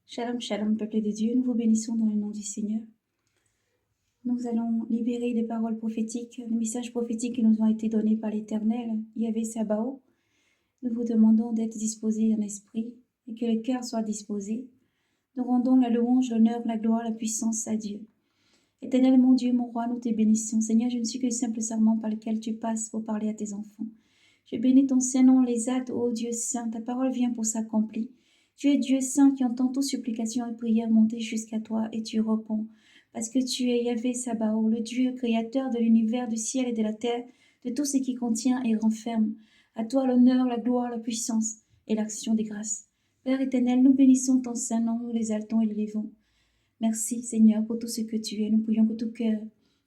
Shalom, shalom, peuple de Dieu, nous vous bénissons dans le nom du Seigneur. Nous allons libérer les paroles prophétiques, les messages prophétiques qui nous ont été donnés par l'Éternel, Yahvé Sabaoth. Nous vous demandons d'être disposés en esprit et que le cœur soit disposé. Nous rendons la louange, l'honneur, la gloire, la puissance à Dieu. Éternel, mon Dieu, mon roi, nous te bénissons. Seigneur, je ne suis que le simple serment par lequel tu passes pour parler à tes enfants. Je bénis ton Saint-Nom, les actes, ô Dieu saint, ta parole vient pour s'accomplir. Tu es Dieu saint qui entend toute supplication et prière monter jusqu'à toi et tu réponds. Parce que tu es Yahvé Sabaoth, le Dieu créateur de l'univers, du ciel et de la terre, de tout ce qui contient et renferme. À toi l'honneur, la gloire, la puissance et l'action des grâces. Père éternel, nous bénissons ton Saint-Nom, nous l'exaltons et l'élévons. Merci Seigneur pour tout ce que tu es. Nous prions que tout cœur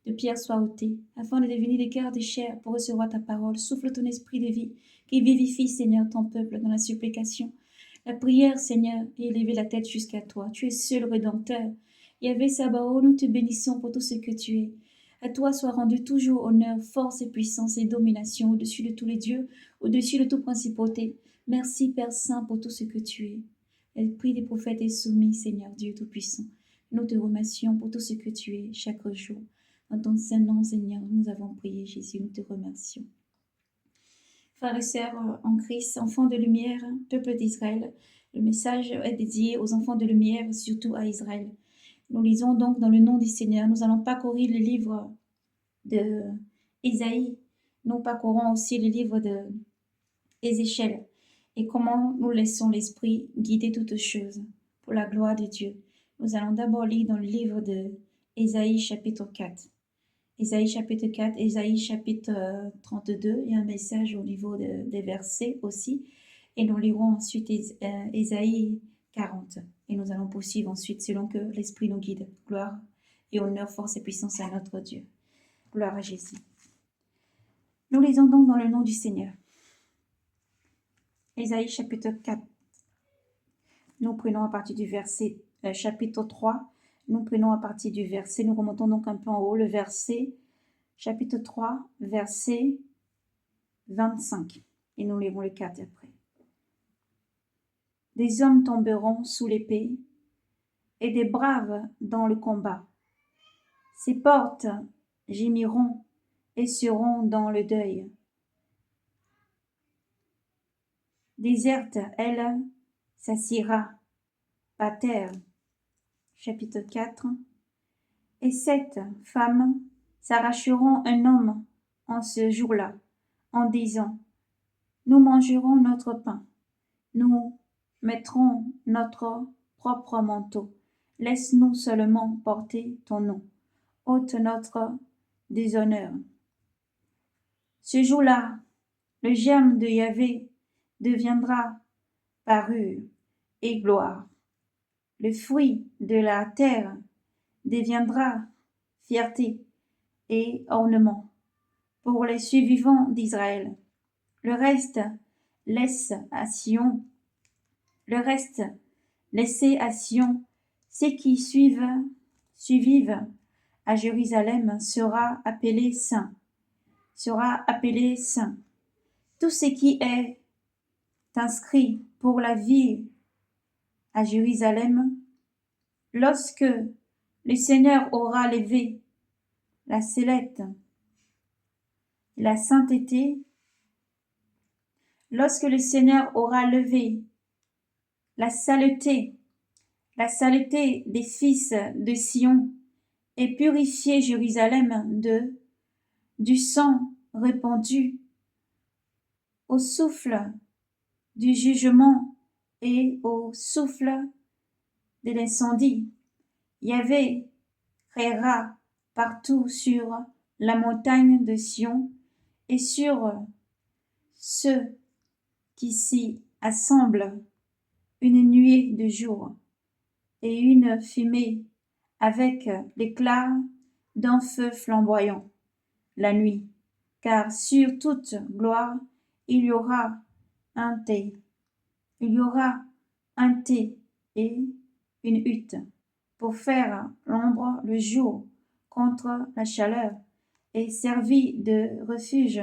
de pierre soit ôté, afin de devenir des cœurs de chair pour recevoir ta parole. Souffle ton esprit de vie qui vivifie, Seigneur, ton peuple dans la supplication. La prière, Seigneur, et élever la tête jusqu'à toi. Tu es seul Rédempteur. Yahvé Sabaoth, nous te bénissons pour tout ce que tu es. À toi soit rendu toujours honneur, force et puissance et domination au-dessus de tous les dieux, au-dessus de toute principauté. Merci Père Saint pour tout ce que tu es. L'esprit des prophètes est soumis, Seigneur Dieu Tout-Puissant. Nous te remercions pour tout ce que tu es chaque jour. Dans ton Saint-Nom, Seigneur, nous avons prié, Jésus, nous te remercions. Frères et sœurs en Christ, enfants de lumière, peuple d'Israël, le message est dédié aux enfants de lumière, surtout à Israël. Nous lisons donc dans le nom du Seigneur. Nous allons parcourir le livre de Ésaïe. Nous parcourons aussi le livre de Ézéchiel. Et comment nous laissons l'Esprit guider toutes choses pour la gloire de Dieu. Nous allons d'abord lire dans le livre de Ésaïe chapitre 4. Ésaïe chapitre 4, Ésaïe chapitre 32, il y a un message au niveau des versets aussi. Et nous lirons ensuite Ésaïe 40. Et nous allons poursuivre ensuite selon que l'Esprit nous guide. Gloire et honneur, force et puissance à notre Dieu. Gloire à Jésus. Nous lisons donc dans le nom du Seigneur. Ésaïe chapitre 4. Nous prenons à partir du verset chapitre 3. Nous prenons à partir du verset, nous remontons donc un peu en haut, le verset chapitre 3, verset 25. Et nous lirons le 4 après. Des hommes tomberont sous l'épée et des braves dans le combat. Ces portes gémiront et seront dans le deuil. Déserte, elle s'assiera par terre. Chapitre 4. Et 7 femmes s'arracheront un homme en ce jour-là, en disant, nous mangerons notre pain, nous mettrons notre propre manteau, laisse-nous seulement porter ton nom, ôte notre déshonneur. Ce jour-là, le germe de Yahvé deviendra parure et gloire. Le fruit de la terre deviendra fierté et ornement pour les survivants d'Israël. Le reste, laissez à Sion, ceux qui survivent à Jérusalem sera appelé saint. Tout ce qui est inscrit pour la vie à Jérusalem, lorsque le Seigneur aura levé la sellette, la sainteté, lorsque le Seigneur aura levé la saleté des fils de Sion et purifié Jérusalem du sang répandu au souffle du jugement et au souffle de l'incendie. Yahvé créera partout sur la montagne de Sion et sur ceux qui s'y assemblent une nuée de jour et une fumée avec l'éclat d'un feu flamboyant la nuit, car sur toute gloire il y aura un thé. Il y aura un thé et une hutte pour faire l'ombre le jour contre la chaleur et servir de refuge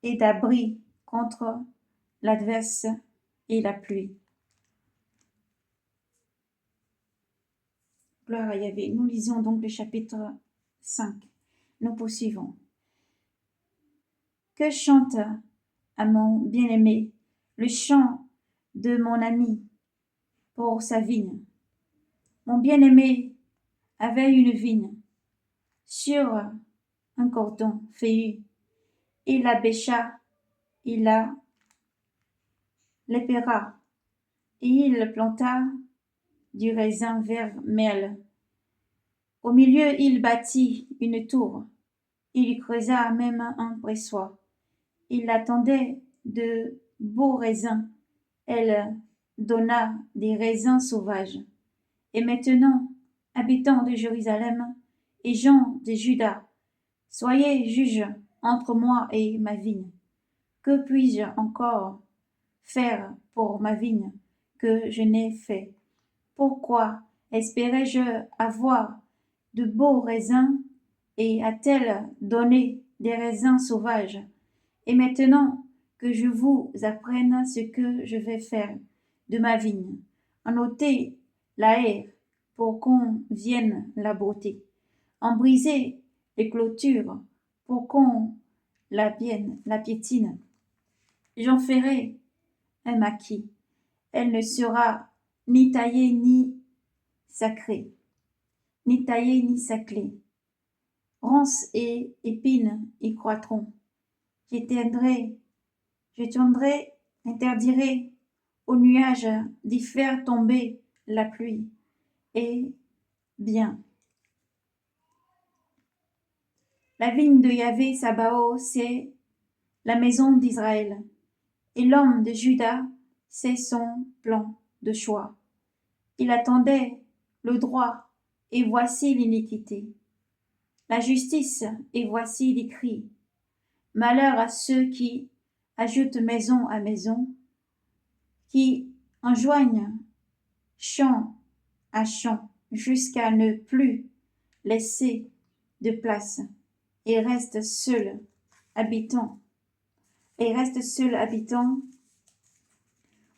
et d'abri contre l'adverse et la pluie. Gloire à Yahvé. Nous lisons donc le chapitre 5. Nous poursuivons. Que chante à mon bien-aimé le chant de mon ami pour sa vigne. Mon bien-aimé avait une vigne sur un cordon feuillu. Il la bêcha, il la l'épéra, et il planta du raisin vermeil. Au milieu, il bâtit une tour. Il creusa même un pressoir. Il attendait de beaux raisins. Elle donna des raisins sauvages. Et maintenant, habitants de Jérusalem et gens de Juda, soyez juges entre moi et ma vigne. Que puis-je encore faire pour ma vigne que je n'ai fait? Pourquoi espérais-je avoir de beaux raisins et a-t-elle donné des raisins sauvages? Et maintenant que je vous apprenne ce que je vais faire de ma vigne, en ôter la haie pour qu'on vienne la beauté, en briser les clôtures pour qu'on la piétine. J'en ferai un maquis. Elle ne sera ni taillée ni sacrée, ni taillée ni saclée. Ronces et épines y croîtront. Interdirai aux nuages d'y faire tomber la pluie. Et bien. La vigne de Yahvé Sabaoth, c'est la maison d'Israël, et l'homme de Juda, c'est son plan de choix. Il attendait le droit, et voici l'iniquité. La justice, et voici les cris. Malheur à ceux qui ajoutent maison à maison, qui enjoignent champ à champ, jusqu'à ne plus laisser de place, et restent seuls habitants,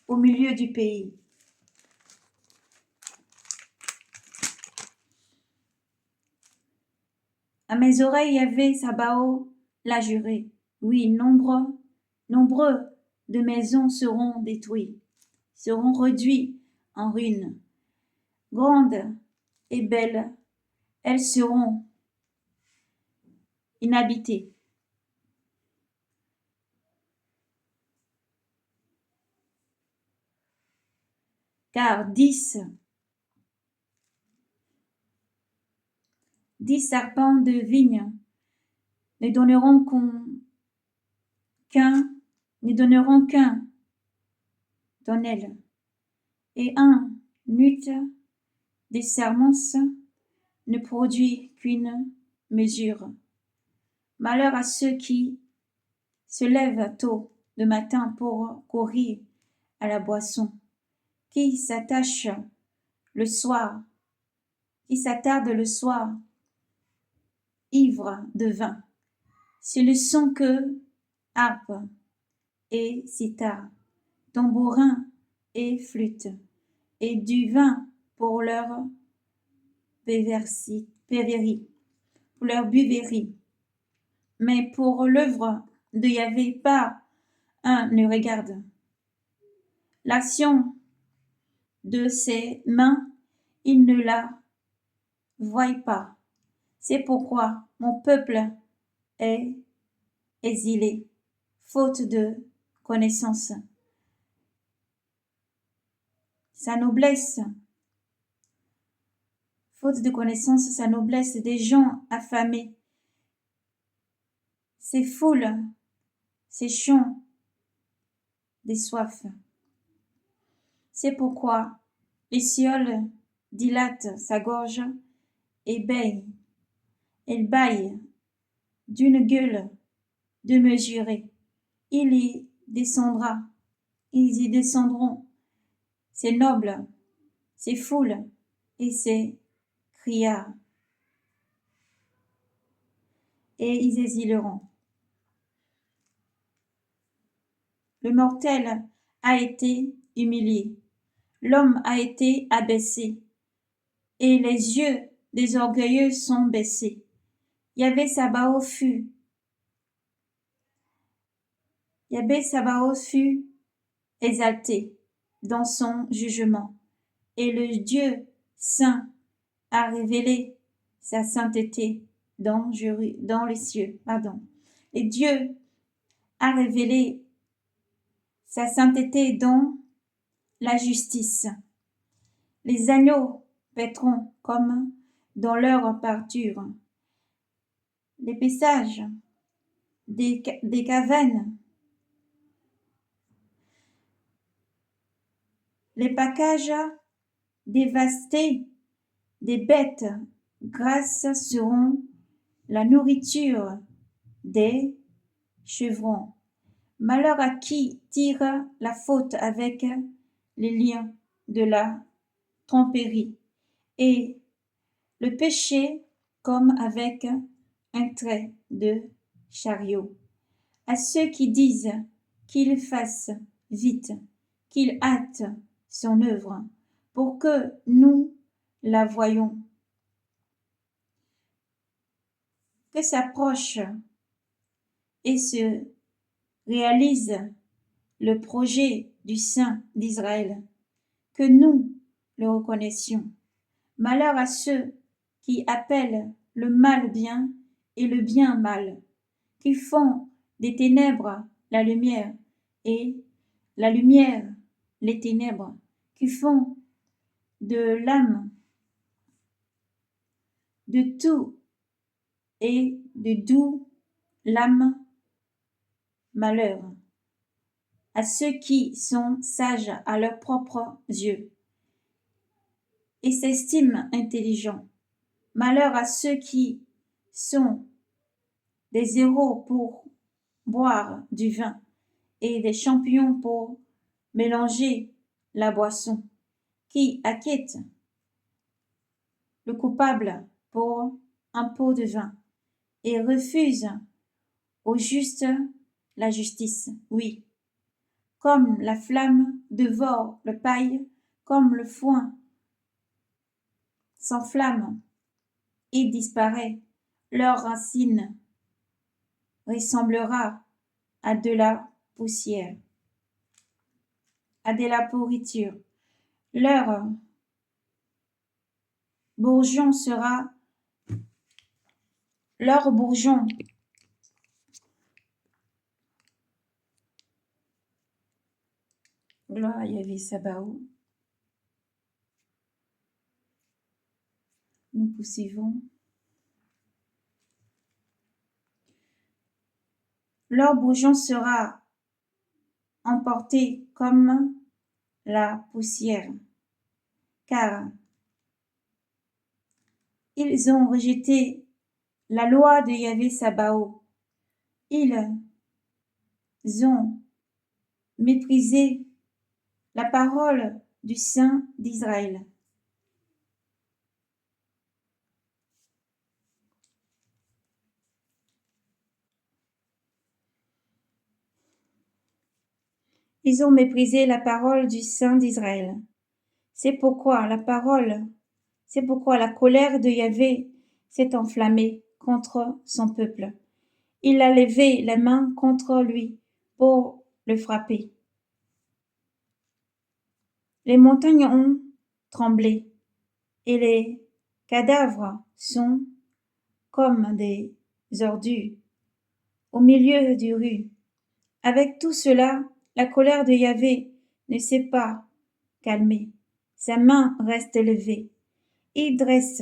au milieu du pays. À mes oreilles, Yahvé Sabaoth l'a juré. Oui, nombreux de maisons seront détruits, seront réduits en ruines. Grandes et belles, elles seront inhabitées. Car 10 serpents de vigne ne donneront qu'un tonnel, et un nutte des semences ne produit qu'une mesure. Malheur à ceux qui se lèvent tôt le matin pour courir à la boisson, qui s'attardent le soir, ivres de vin. Ce ne sont que harpe et cithare, tambourin et flûte, et du vin pour leur buverie. Mais pour l'œuvre de Yahvé, pas un ne regarde. L'action de ses mains, il ne la voit pas. C'est pourquoi mon peuple est exilé, faute de connaissance. Sa noblesse des gens affamés, ses foules, ses champs, des soifs. C'est pourquoi les Sieul dilatent sa gorge et elle bâille d'une gueule démesurée. Ils y descendront, ces nobles, ces foules et ces criards, et ils exileront. Le mortel a été humilié, l'homme a été abaissé, et les yeux des orgueilleux sont baissés. Yahvé Sabaoth fut exalté dans son jugement, et le Dieu saint a révélé sa sainteté dans les cieux. Et Dieu a révélé sa sainteté dans la justice. Les agneaux paîtront comme dans leur pâture. Les paissages des cavernes, les packages dévastés des bêtes grasses seront la nourriture des chevrons. Malheur à qui tire la faute avec les liens de la tromperie et le péché comme avec un trait de chariot. À ceux qui disent qu'il fasse vite, qu'il hâte son œuvre pour que nous la voyions, que s'approche et se réalise le projet du Saint d'Israël, que nous le reconnaissions. Malheur à ceux qui appellent le mal bien et le bien mal, qui font des ténèbres la lumière et la lumière les ténèbres, qui font de l'âme de tout et de doux l'âme malheur à ceux qui sont sages à leurs propres yeux et s'estiment intelligents. Malheur à ceux qui sont des héros pour boire du vin et des champions pour mélanger la boisson, qui acquittent le coupable pour un pot de vin et refusent au juste la justice. Oui, comme la flamme dévore le paille, comme le foin s'enflamme et disparaît, leur racine ressemblera à de la poussière, à de la pourriture. Leur bourgeon sera leur bourgeon gloire à Yahvé Sabaoth. Nous poursuivons. Leur bourgeon sera emporté comme la poussière, car ils ont rejeté la loi de Yahvé Sabaoth. Ils ont méprisé la parole du Saint d'Israël. Ils ont méprisé la parole du Saint d'Israël. C'est pourquoi la colère de Yahvé s'est enflammée contre son peuple. Il a levé les mains contre lui pour le frapper. Les montagnes ont tremblé et les cadavres sont comme des ordures au milieu du rue. Avec tout cela, la colère de Yahvé ne s'est pas calmée. Sa main reste levée. Il dresse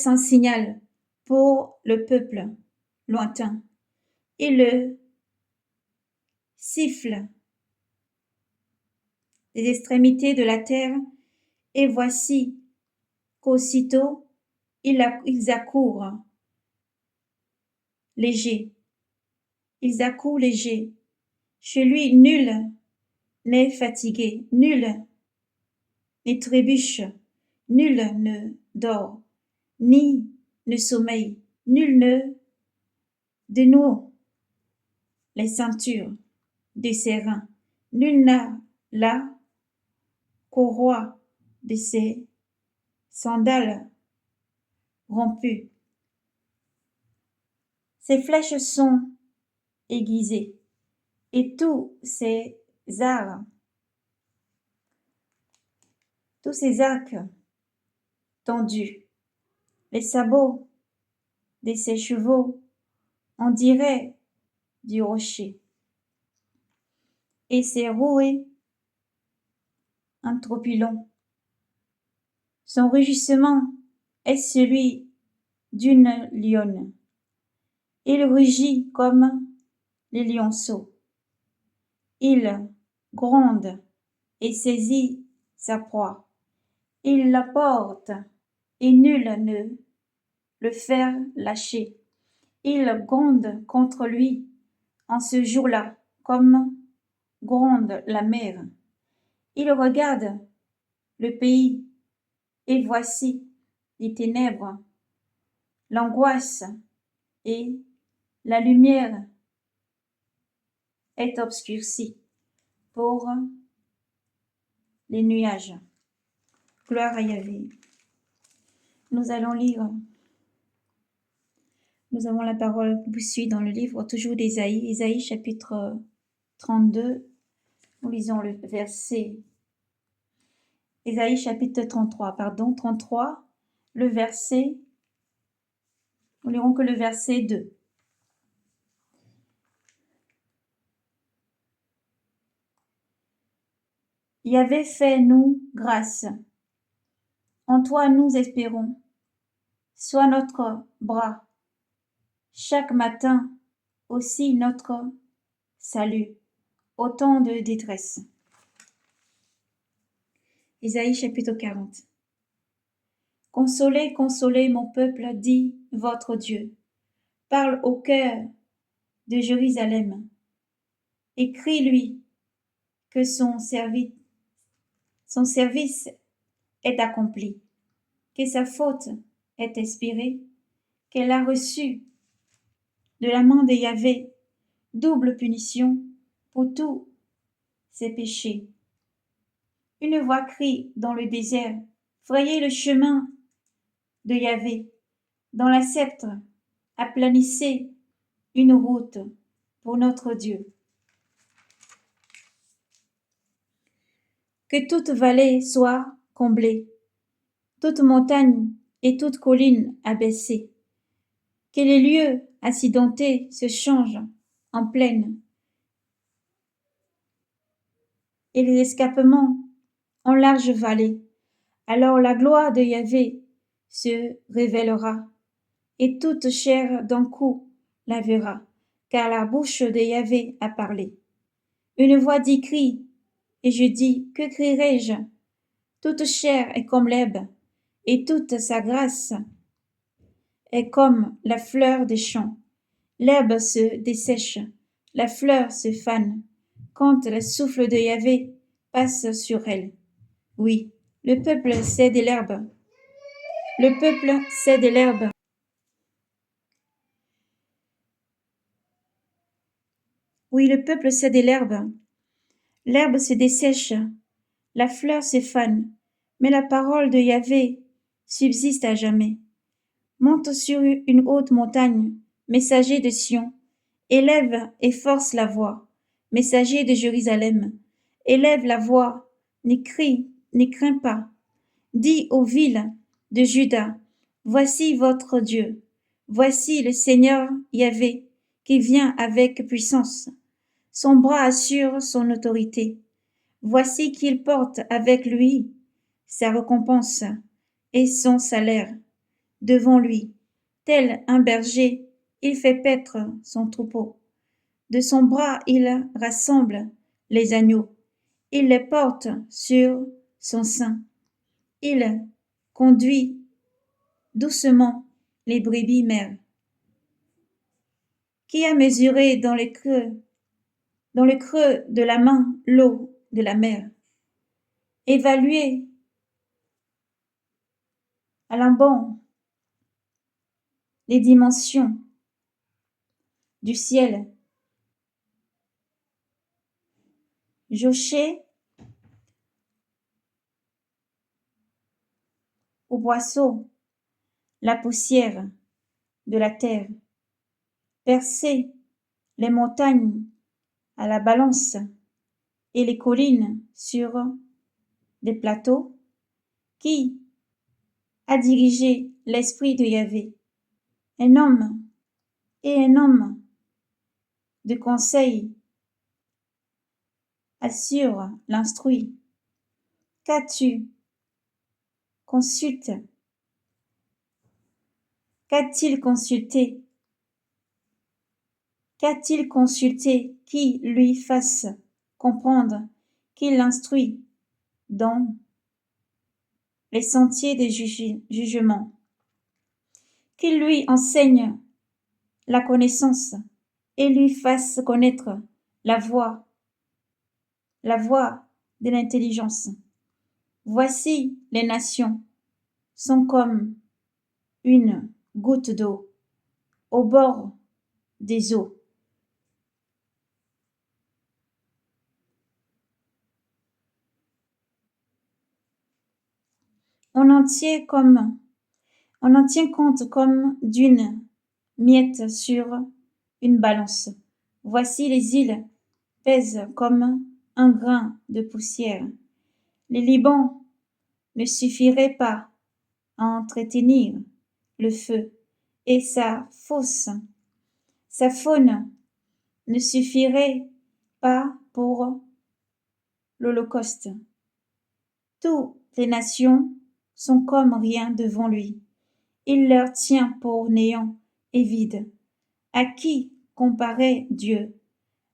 un signal pour le peuple lointain. Il le siffle des extrémités de la terre, et voici qu'aussitôt ils accourent légers. Ils accourent légers. Chez lui, nul n'est fatigué, nul ne trébuche, nul ne dort, ni ne sommeille, nul ne dénoue les ceintures de ses reins, nul n'a la courroie de ses sandales rompues. Ses flèches sont aiguisées et tous ses arcs tendus, les sabots de ses chevaux, on dirait du rocher, et ses rouets un trop long. Son rugissement est celui d'une lionne. Il rugit comme les lionceaux. Il gronde et saisit sa proie. Il la porte et nul ne le fait lâcher. Il gronde contre lui en ce jour-là comme gronde la mer. Il regarde le pays et voici les ténèbres, l'angoisse et la lumière est obscurcie pour les nuages. Gloire à Yahvé. Nous allons lire. Nous avons la parole qui suit dans le livre toujours d'Ésaïe, Ésaïe chapitre 32. Nous lisons le verset. Ésaïe chapitre 33, 33, le verset. Nous lirons que le verset 2. Yahvé, fais-nous grâce. En toi nous espérons. Sois notre bras. Chaque matin aussi notre salut. Au temps de détresse. Ésaïe chapitre 40. Consolez, consolez mon peuple, dit votre Dieu. Parle au cœur de Jérusalem. Écris-lui que son service est accompli, que sa faute est expirée, qu'elle a reçu de la main de Yahvé double punition pour tous ses péchés. Une voix crie dans le désert, frayez le chemin de Yahvé. Dans la sceptre, aplanissez une route pour notre Dieu. Que toute vallée soit comblée, toute montagne et toute colline abaissée. Que les lieux accidentés se changent en plaine et les escarpements en larges vallées. Alors la gloire de Yahvé se révélera et toute chair d'un coup la verra, car la bouche de Yahvé a parlé. Une voix dit crie, et je dis, que crierai-je? Toute chair est comme l'herbe, et toute sa grâce est comme la fleur des champs. L'herbe se dessèche, la fleur se fane, quand le souffle de Yahvé passe sur elle. Oui, le peuple cède l'herbe. Le peuple cède l'herbe. Oui, le peuple cède l'herbe. L'herbe se dessèche, la fleur se fane, mais la parole de Yahvé subsiste à jamais. Monte sur une haute montagne, messager de Sion, élève et force la voix, messager de Jérusalem, élève la voix, n'y crains pas. Dis aux villes de Juda, voici votre Dieu, voici le Seigneur Yahvé, qui vient avec puissance. Son bras assure son autorité. Voici qu'il porte avec lui sa récompense et son salaire. Devant lui, tel un berger, il fait paître son troupeau. De son bras, il rassemble les agneaux. Il les porte sur son sein. Il conduit doucement les brebis mères. Qui a mesuré dans le creux de la main l'eau de la mer, évalué à l'embon les dimensions du ciel, jauché boisseaux la poussière de la terre, percer les montagnes à la balance et les collines sur des plateaux, qui a dirigé l'esprit de Yahvé, un homme et un homme de conseil assure l'instruit. Qu'as-tu consulte? Qu'a-t-il consulté? Qu'a-t-il consulté qui lui fasse comprendre, qui l'instruit dans les sentiers des jugements, qu'il lui enseigne la connaissance et lui fasse connaître la voie de l'intelligence. Voici les nations sont comme une goutte d'eau au bord des eaux. On en tient compte comme d'une miette sur une balance. Voici les îles pèsent comme un grain de poussière. Les Libans ne suffiraient pas à entretenir le feu, et sa faune ne suffirait pas pour l'Holocauste. Toutes les nations sont comme rien devant lui. Il leur tient pour néant et vide. À qui comparer Dieu?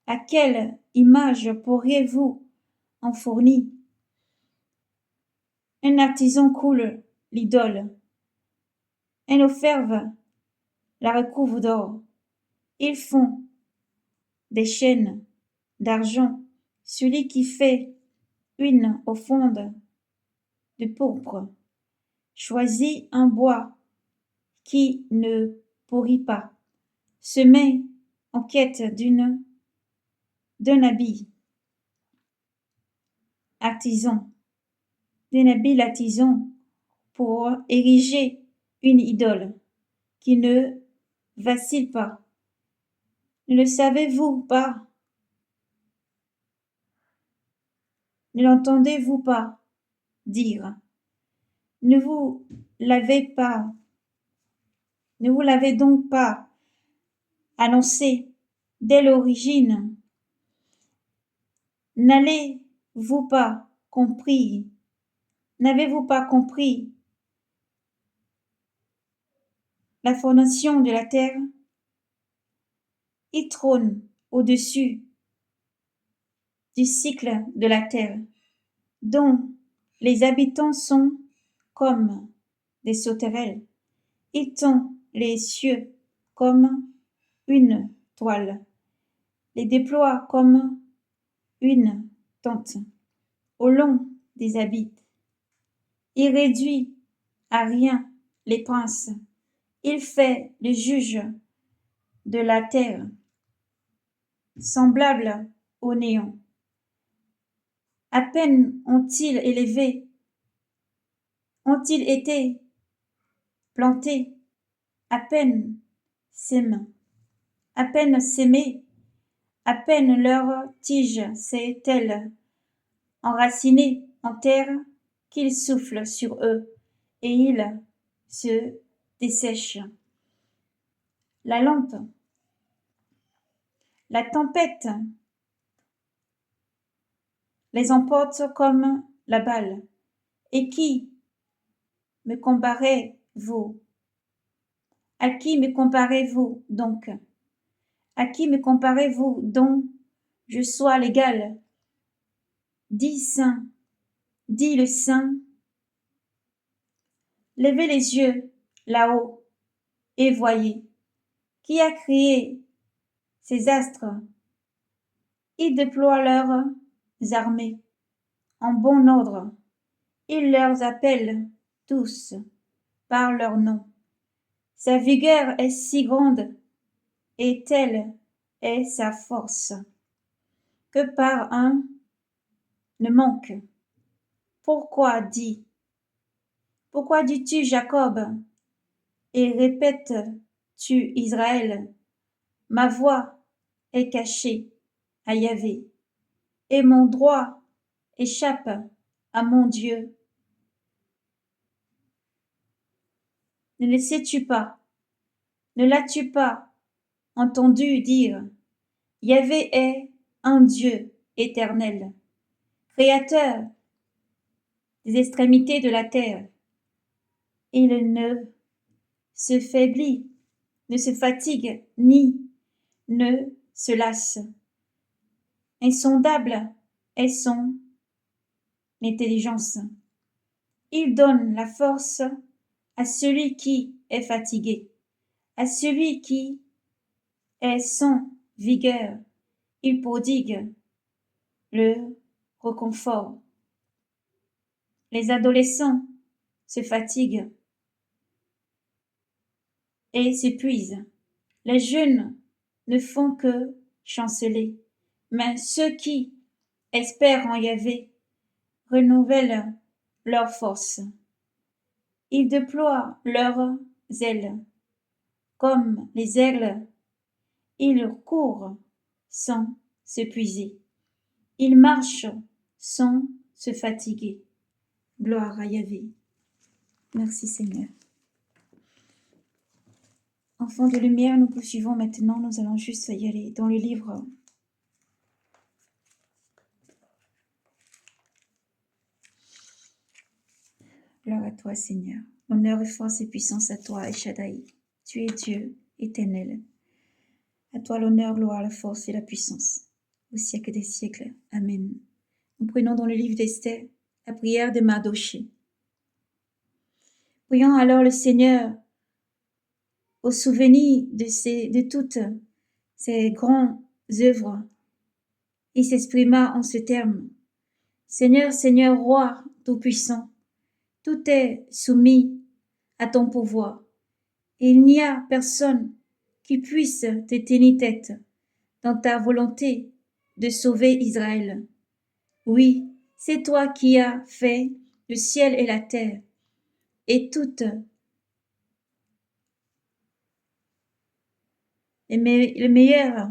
À quelle image pourriez-vous en fournir? Un artisan coule l'idole, un orfèvre la recouvre d'or. Ils font des chaînes d'argent. Celui qui fait une offrande de pourpre choisit un bois qui ne pourrit pas, se met en quête d'un habile artisan, pour ériger une idole qui ne vacille pas. Ne le savez-vous pas? Ne l'entendez-vous pas dire? Ne vous l'avez donc pas annoncé dès l'origine? N'avez-vous pas compris la fondation de la terre? Il trône au-dessus du cycle de la terre, dont les habitants sont comme des sauterelles. Il tend les cieux comme une toile, les déploie comme une tente au long des abysses. Il réduit à rien les princes. Il fait le juge de la terre, semblable au néant. À peine ont-ils été plantés, à peine s'aiment, à peine s'aimer, à peine leur tige s'est-elle enracinée en terre, qu'il souffle sur eux et ils se dessèchent. La lampe, la tempête les emporte comme la balle. Et qui me comparez-vous? À qui me comparez-vous donc? À qui me comparez-vous dont je sois l'égal? Dis saint, dis le saint. Levez les yeux là-haut et voyez. Qui a créé ces astres? Ils déploient leurs armées en bon ordre. Il leur appelle tous par leur nom. Sa vigueur est si grande et telle est sa force que par un ne manque. Pourquoi dis Pourquoi dis-tu Jacob et répètes-tu Israël? Ma voix est cachée à Yahvé, et mon droit échappe à mon Dieu. Ne le sais-tu pas? Ne l'as-tu pas entendu dire? Yahvé est un Dieu éternel, créateur des extrémités de la terre. Il ne se faiblit, ne se fatigue, ni ne se lasse. Insondable est son intelligence. Il donne la force à celui qui est fatigué, à celui qui est sans vigueur. Il prodigue le réconfort. Les adolescents se fatiguent et s'épuisent. Les jeunes ne font que chanceler, mais ceux qui espèrent en Yahvé renouvellent leurs forces. Ils déploient leurs ailes. Comme les aigles, ils courent sans s'épuiser. Ils marchent sans se fatiguer. Gloire à Yahvé. Merci Seigneur. Enfants de lumière, nous poursuivons maintenant. Nous allons juste y aller dans le livre. Gloire à toi Seigneur. Honneur et force et puissance à toi, El Shaddai. Tu es Dieu éternel. À toi l'honneur, gloire, la force et la puissance, au siècle des siècles. Amen. Nous prenons dans le livre d'Esther la prière de Mardochée. Prions alors le Seigneur au souvenir de toutes ces grandes œuvres. Il s'exprima en ce terme. Seigneur, Seigneur, Roi tout-puissant, tout est soumis à ton pouvoir. Et il n'y a personne qui puisse te tenir tête dans ta volonté de sauver Israël. Oui, c'est toi qui as fait le ciel et la terre et toutes les meilleures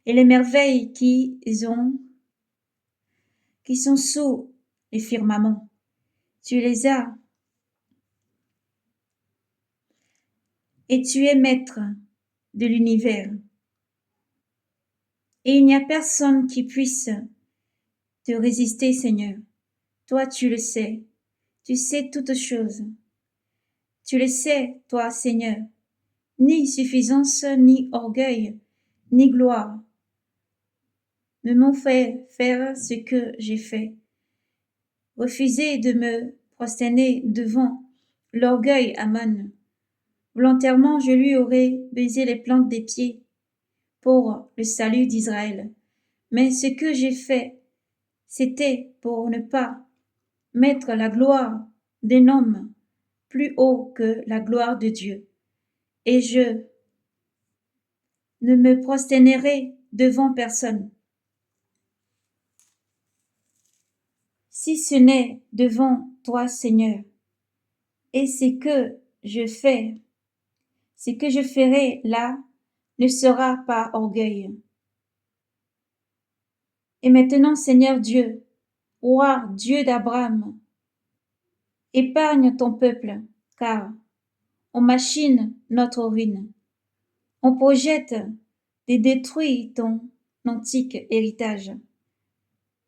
et les merveilles qui sont sous les firmaments. Tu les as et tu es maître de l'univers. Et il n'y a personne qui puisse te résister, Seigneur. Toi, tu le sais. Tu sais toutes choses. Tu le sais, toi, Seigneur. Ni suffisance, ni orgueil, ni gloire ne m'ont fait faire ce que j'ai fait. Refuser de me prosterner devant l'orgueil Aman. Volontairement, je lui aurais baisé les plantes des pieds pour le salut d'Israël. Mais ce que j'ai fait, c'était pour ne pas mettre la gloire d'un homme plus haut que la gloire de Dieu. Et je ne me prosternerai devant personne, si ce n'est devant toi, Seigneur. Et ce que je ferai là ne sera pas orgueil. Et maintenant, Seigneur Dieu, Roi Dieu d'Abraham, épargne ton peuple, car on machine notre ruine. On projette de détruire ton antique héritage.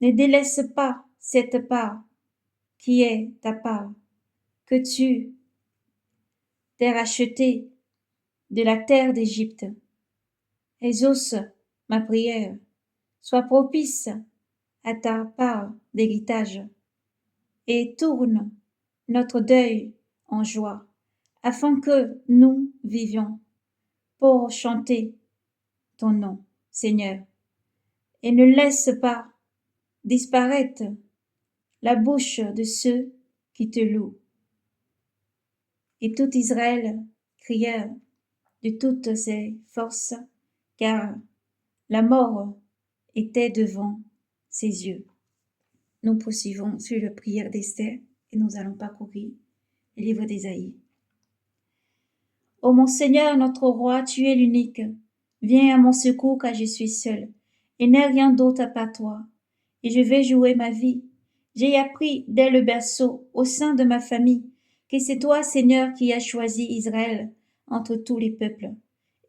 Ne délaisse pas cette part qui est ta part, que tu t'es racheté de la terre d'Égypte. Exauce ma prière, sois propice à ta part d'héritage, et tourne notre deuil en joie, afin que nous vivions pour chanter ton nom, Seigneur, et ne laisse pas disparaître la bouche de ceux qui te louent. Et tout Israël cria de toutes ses forces, car la mort était devant ses yeux. Nous poursuivons sur la prière d'Esther Et nous allons parcourir le livre d'Ésaïe. Ô mon Seigneur, notre roi, tu es l'unique. Viens à mon secours car je suis seul, et n'ai rien d'autre à part toi. Et je vais jouer ma vie. J'ai appris dès le berceau, au sein de ma famille, que c'est toi, Seigneur, qui as choisi Israël entre tous les peuples,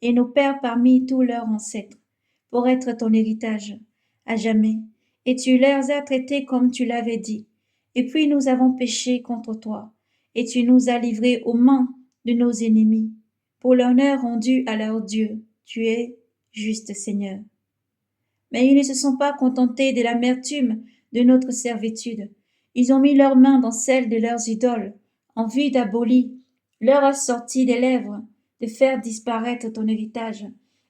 et nos pères parmi tous leurs ancêtres, pour être ton héritage, à jamais. Et tu leur as traités comme tu l'avais dit. Et puis nous avons péché contre toi, et tu nous as livrés aux mains de nos ennemis, pour l'honneur rendu à leur Dieu. Tu es juste, Seigneur. Mais ils ne se sont pas contentés de l'amertume de notre servitude. Ils ont mis leurs mains dans celles de leurs idoles, en vue d'abolir leur assortie des lèvres, de faire disparaître ton héritage,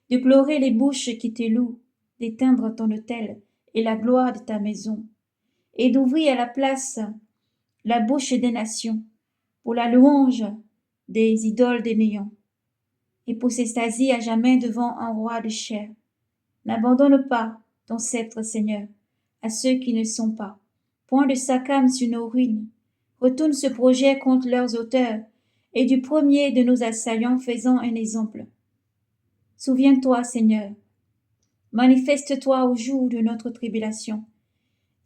de pleurer les bouches qui te louent, d'éteindre ton autel et la gloire de ta maison, et d'ouvrir à la place la bouche des nations, pour la louange des idoles des néants, et pour s'extasier à jamais devant un roi de chair. N'abandonne pas ton sceptre, Seigneur, à ceux qui ne sont pas. Point de sacame sur nos ruines. Retourne ce projet contre leurs auteurs, et du premier de nos assaillants faisant un exemple. Souviens-toi, Seigneur. Manifeste-toi au jour de notre tribulation.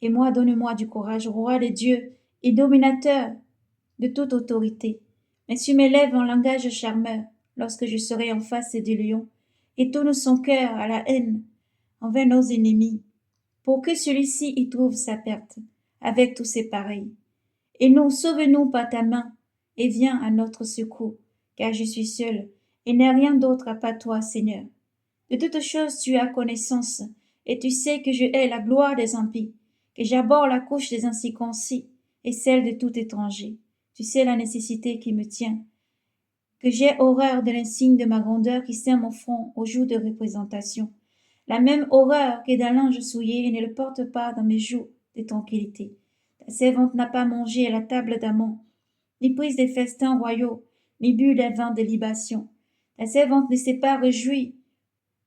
Et moi, donne-moi du courage, roi des dieux et dominateur de toute autorité. Mais tu m'élèves en langage charmeur, lorsque je serai en face du lion, et tourne son cœur à la haine envers nos ennemis, pour que celui-ci y trouve sa perte, avec tous ses pareils. Et nous, sauve-nous par ta main, et viens à notre secours, car je suis seul, et n'ai rien d'autre à part toi, Seigneur. De toutes choses tu as connaissance, et tu sais que je hais la gloire des impies, que j'abhorre la couche des incirconcis, et celle de tout étranger. Tu sais la nécessité qui me tient, que j'ai horreur de l'insigne de ma grandeur qui ceint mon front au jour de représentation, la même horreur que d'un linge souillé et ne le porte pas dans mes jours de tranquillité. Ta servante n'a pas mangé à la table d'amant, ni prise des festins royaux, ni bu des vins de libation. Ta servante ne s'est pas réjouie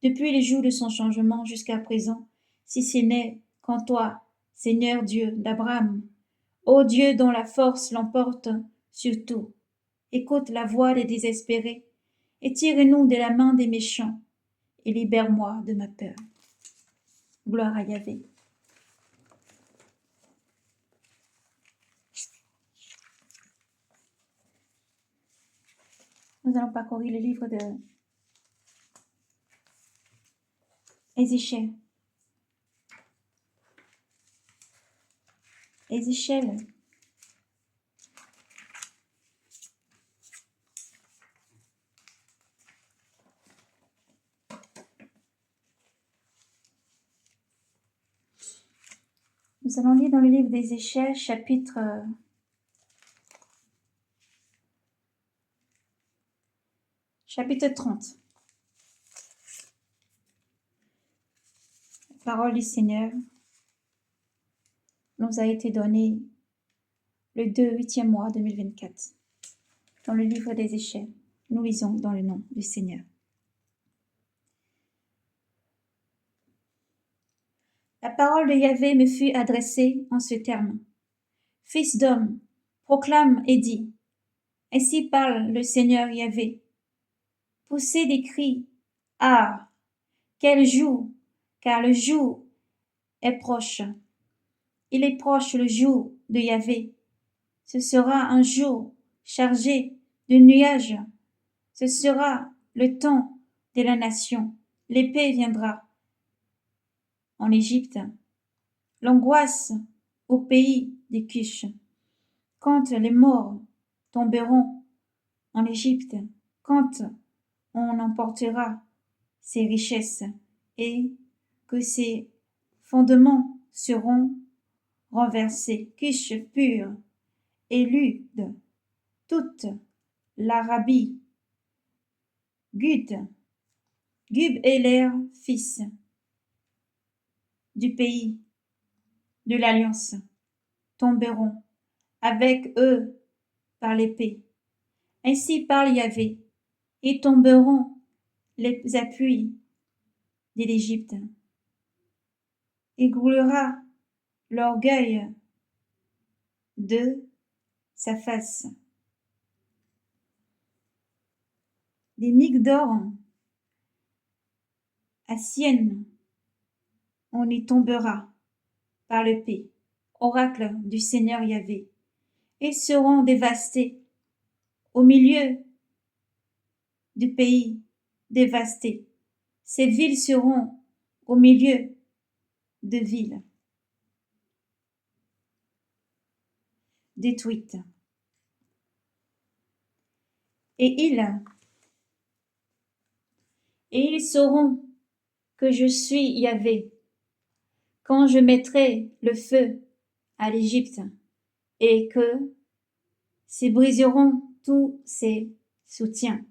depuis les jours de son changement jusqu'à présent, si ce n'est qu'en toi, Seigneur Dieu d'Abraham, ô Dieu dont la force l'emporte sur tout. Écoute la voix des désespérés, et tire-nous de la main des méchants, et libère-moi de ma peur. Gloire à Yahvé. Nous allons parcourir le livre de Ézéchiel. Ézéchiel. Nous allons lire dans le livre d'Ézéchiel, chapitre 30. La parole du Seigneur nous a été donnée le 8e mois 2024. Dans le livre d'Ézéchiel, nous lisons dans le nom du Seigneur. La parole de Yahvé me fut adressée en ce terme. Fils d'homme, proclame et dis, ainsi parle le Seigneur Yahvé. Poussez des cris, ah, quel jour, car le jour est proche. Il est proche le jour de Yahvé. Ce sera un jour chargé de nuages. Ce sera le temps de la nation. L'épée viendra en Égypte. L'angoisse au pays des Cush. Quand les morts tomberont en Égypte, quand on emportera ses richesses et que ses fondements seront renversés. Cush pur, élu de toute l'Arabie. Gub est leur fils du pays de l'Alliance, tomberont avec eux par l'épée. Ainsi parle Yahvé, et tomberont les appuis de l'Égypte. Et goulera l'orgueil de sa face. Des migues d'or à Sienne, on y tombera par le paix, oracle du Seigneur Yahvé, et seront dévastés au milieu du pays dévasté. Ces villes seront au milieu de villes détruites. Et ils sauront que je suis Yahvé, quand je mettrai le feu à l'Égypte, et que se briseront tous ses soutiens.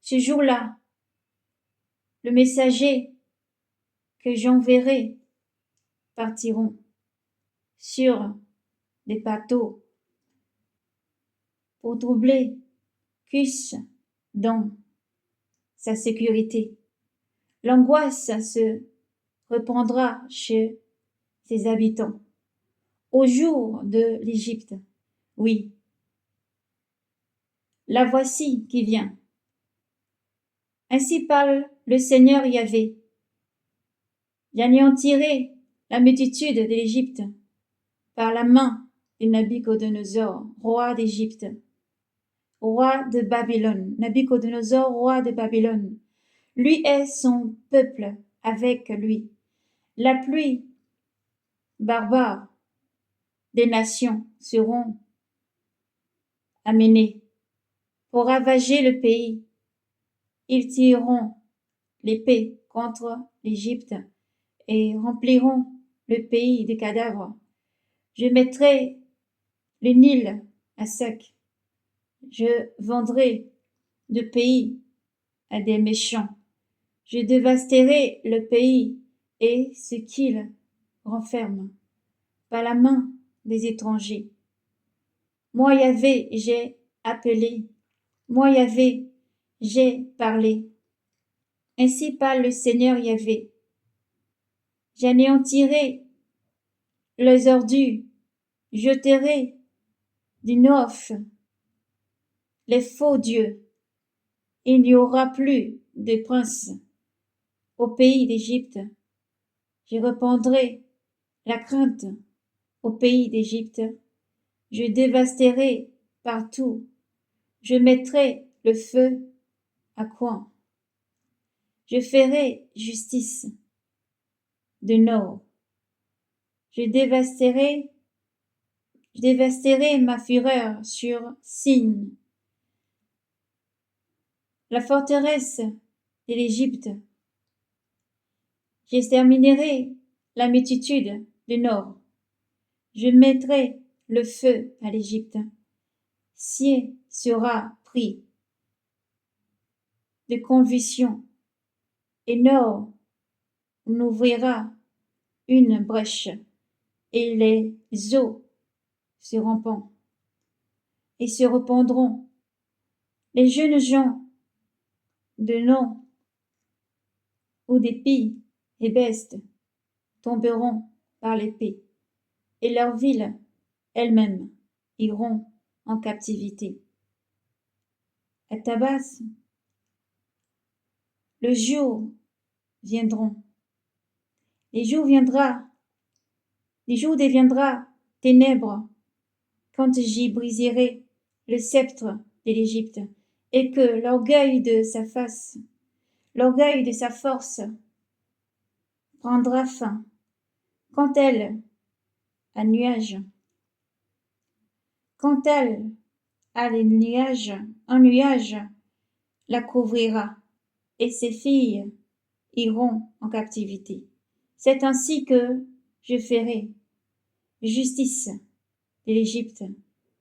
Ce jour-là, le messager que j'enverrai partiront sur des bateaux pour troubler Cush dans sa sécurité. L'angoisse se répandra chez ses habitants. Au jour de l'Égypte, oui, la voici qui vient. Ainsi parle le Seigneur Yahvé. J'anéantirai la multitude de l'Égypte par la main de Nabuchodonosor, roi d'Égypte, roi de Babylone. Nabuchodonosor, roi de Babylone. Lui est son peuple avec lui. La pluie barbare des nations seront amenées pour ravager le pays. Ils tireront l'épée contre l'Égypte et rempliront le pays de cadavres. Je mettrai le Nil à sec. Je vendrai le pays à des méchants. Je dévasterai le pays et ce qu'il renferme par la main des étrangers. Moi, Yahvé, j'ai appelé. Moi, Yahvé, j'ai parlé. Ainsi parle le Seigneur Yahvé. J'anéantirai les ordures, jeterai du Noph les faux dieux. Il n'y aura plus de princes au pays d'Égypte. Je répandrai la crainte au pays d'Égypte. Je dévasterai partout. Je mettrai le feu à coin. Je ferai justice de nord. Je dévasterai ma fureur sur Sin, la forteresse de l'Égypte. J'exterminerai la multitude du nord. Je mettrai le feu à l'Égypte. Sié sera pris de convulsions, et nord n'ouvrira une brèche, et les eaux se rompent et se répandront. Les jeunes gens de nom ou des pilles et bestes tomberont par l'épée, et leurs villes elles-mêmes iront en captivité. À Tabas, le jour viendront. Les jours deviendra ténèbres quand j'y briserai le sceptre de l'Égypte, et que l'orgueil de sa face, l'orgueil de sa force prendra fin. Quand elle a nuage, quand elle a les nuages, un nuage la couvrira, et ses filles iront en captivité. C'est ainsi que je ferai justice de l'Égypte,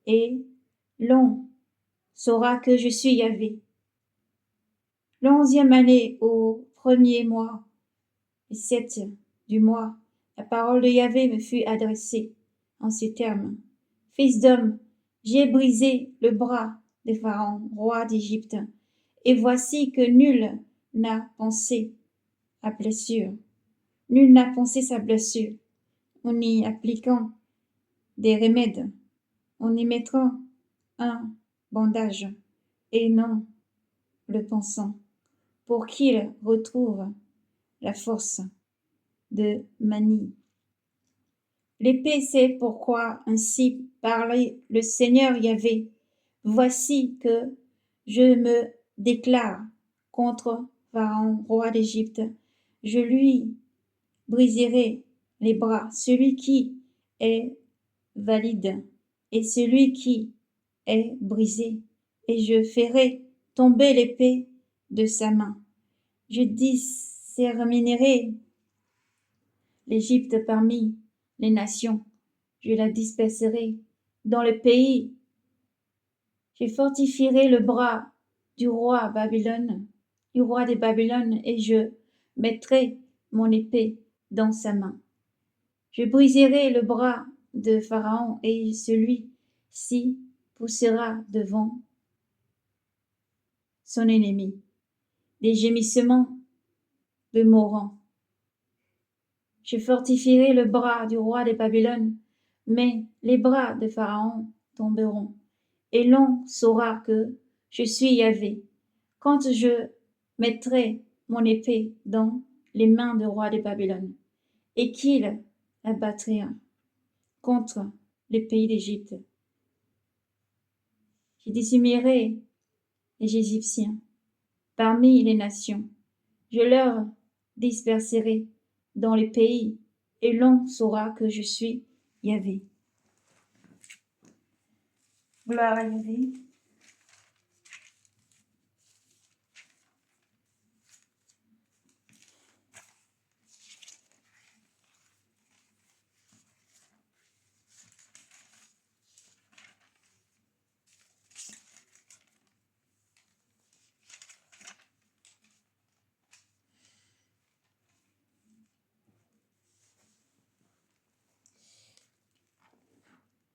et l'on saura que je suis Yahvé. L'onzième année, au premier mois, le 7 du mois, la parole de Yahvé me fut adressée en ces termes. Fils d'homme, j'ai brisé le bras de Pharaon, roi d'Égypte, et voici que nul n'a pensé à blessure. Nul n'a pensé sa blessure, en y appliquant des remèdes, en y mettant un bandage et non le pansement, pour qu'il retrouve la force de manie. L'épée, c'est pourquoi ainsi parlait le Seigneur Yahvé. Voici que je me déclare contre Pharaon, roi d'Égypte. Je lui briserai les bras, celui qui est valide et celui qui est brisé, et je ferai tomber l'épée de sa main. Je discernerai l'Égypte parmi les nations, je la disperserai dans le pays. Je fortifierai le bras du roi Babylone, du roi de Babylone, et je mettrai mon épée dans sa main. Je briserai le bras de Pharaon, et celui-ci poussera devant son ennemi des gémissements de mourants. Je fortifierai le bras du roi de Babylone, mais les bras de Pharaon tomberont, et l'on saura que je suis Yahvé, quand je mettrai mon épée dans les mains du roi de Babylone, et qu'il abattrait contre les pays d'Égypte. Je décimerai les Égyptiens parmi les nations, je leur disperserai dans les pays, et l'on saura que je suis Yahvé. Gloire à Yahvé.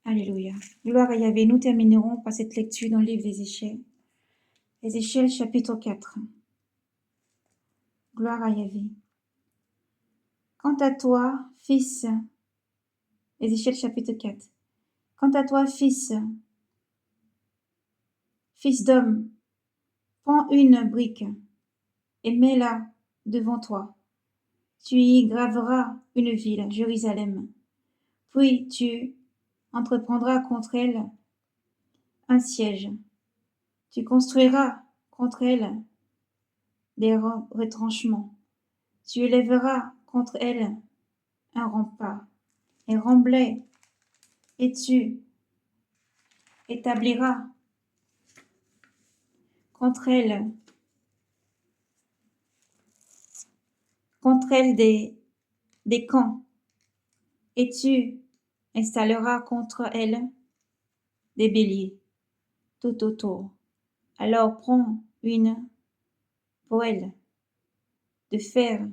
Alléluia. Gloire à Yahvé. Nous terminerons par cette lecture dans le livre d'Ézéchiel. Ézéchiel chapitre 4. Gloire à Yahvé. Quant à toi, fils, Ézéchiel chapitre 4. Quant à toi, fils d'homme, prends une brique et mets-la devant toi. Tu y graveras une ville, Jérusalem. Puis tu entreprendras contre elle un siège. Tu construiras contre elle des retranchements. Tu élèveras contre elle un rempart, un remblai, et tu établiras contre elle des camps, et tu installeras contre elle des béliers tout autour. Alors prends une poêle de fer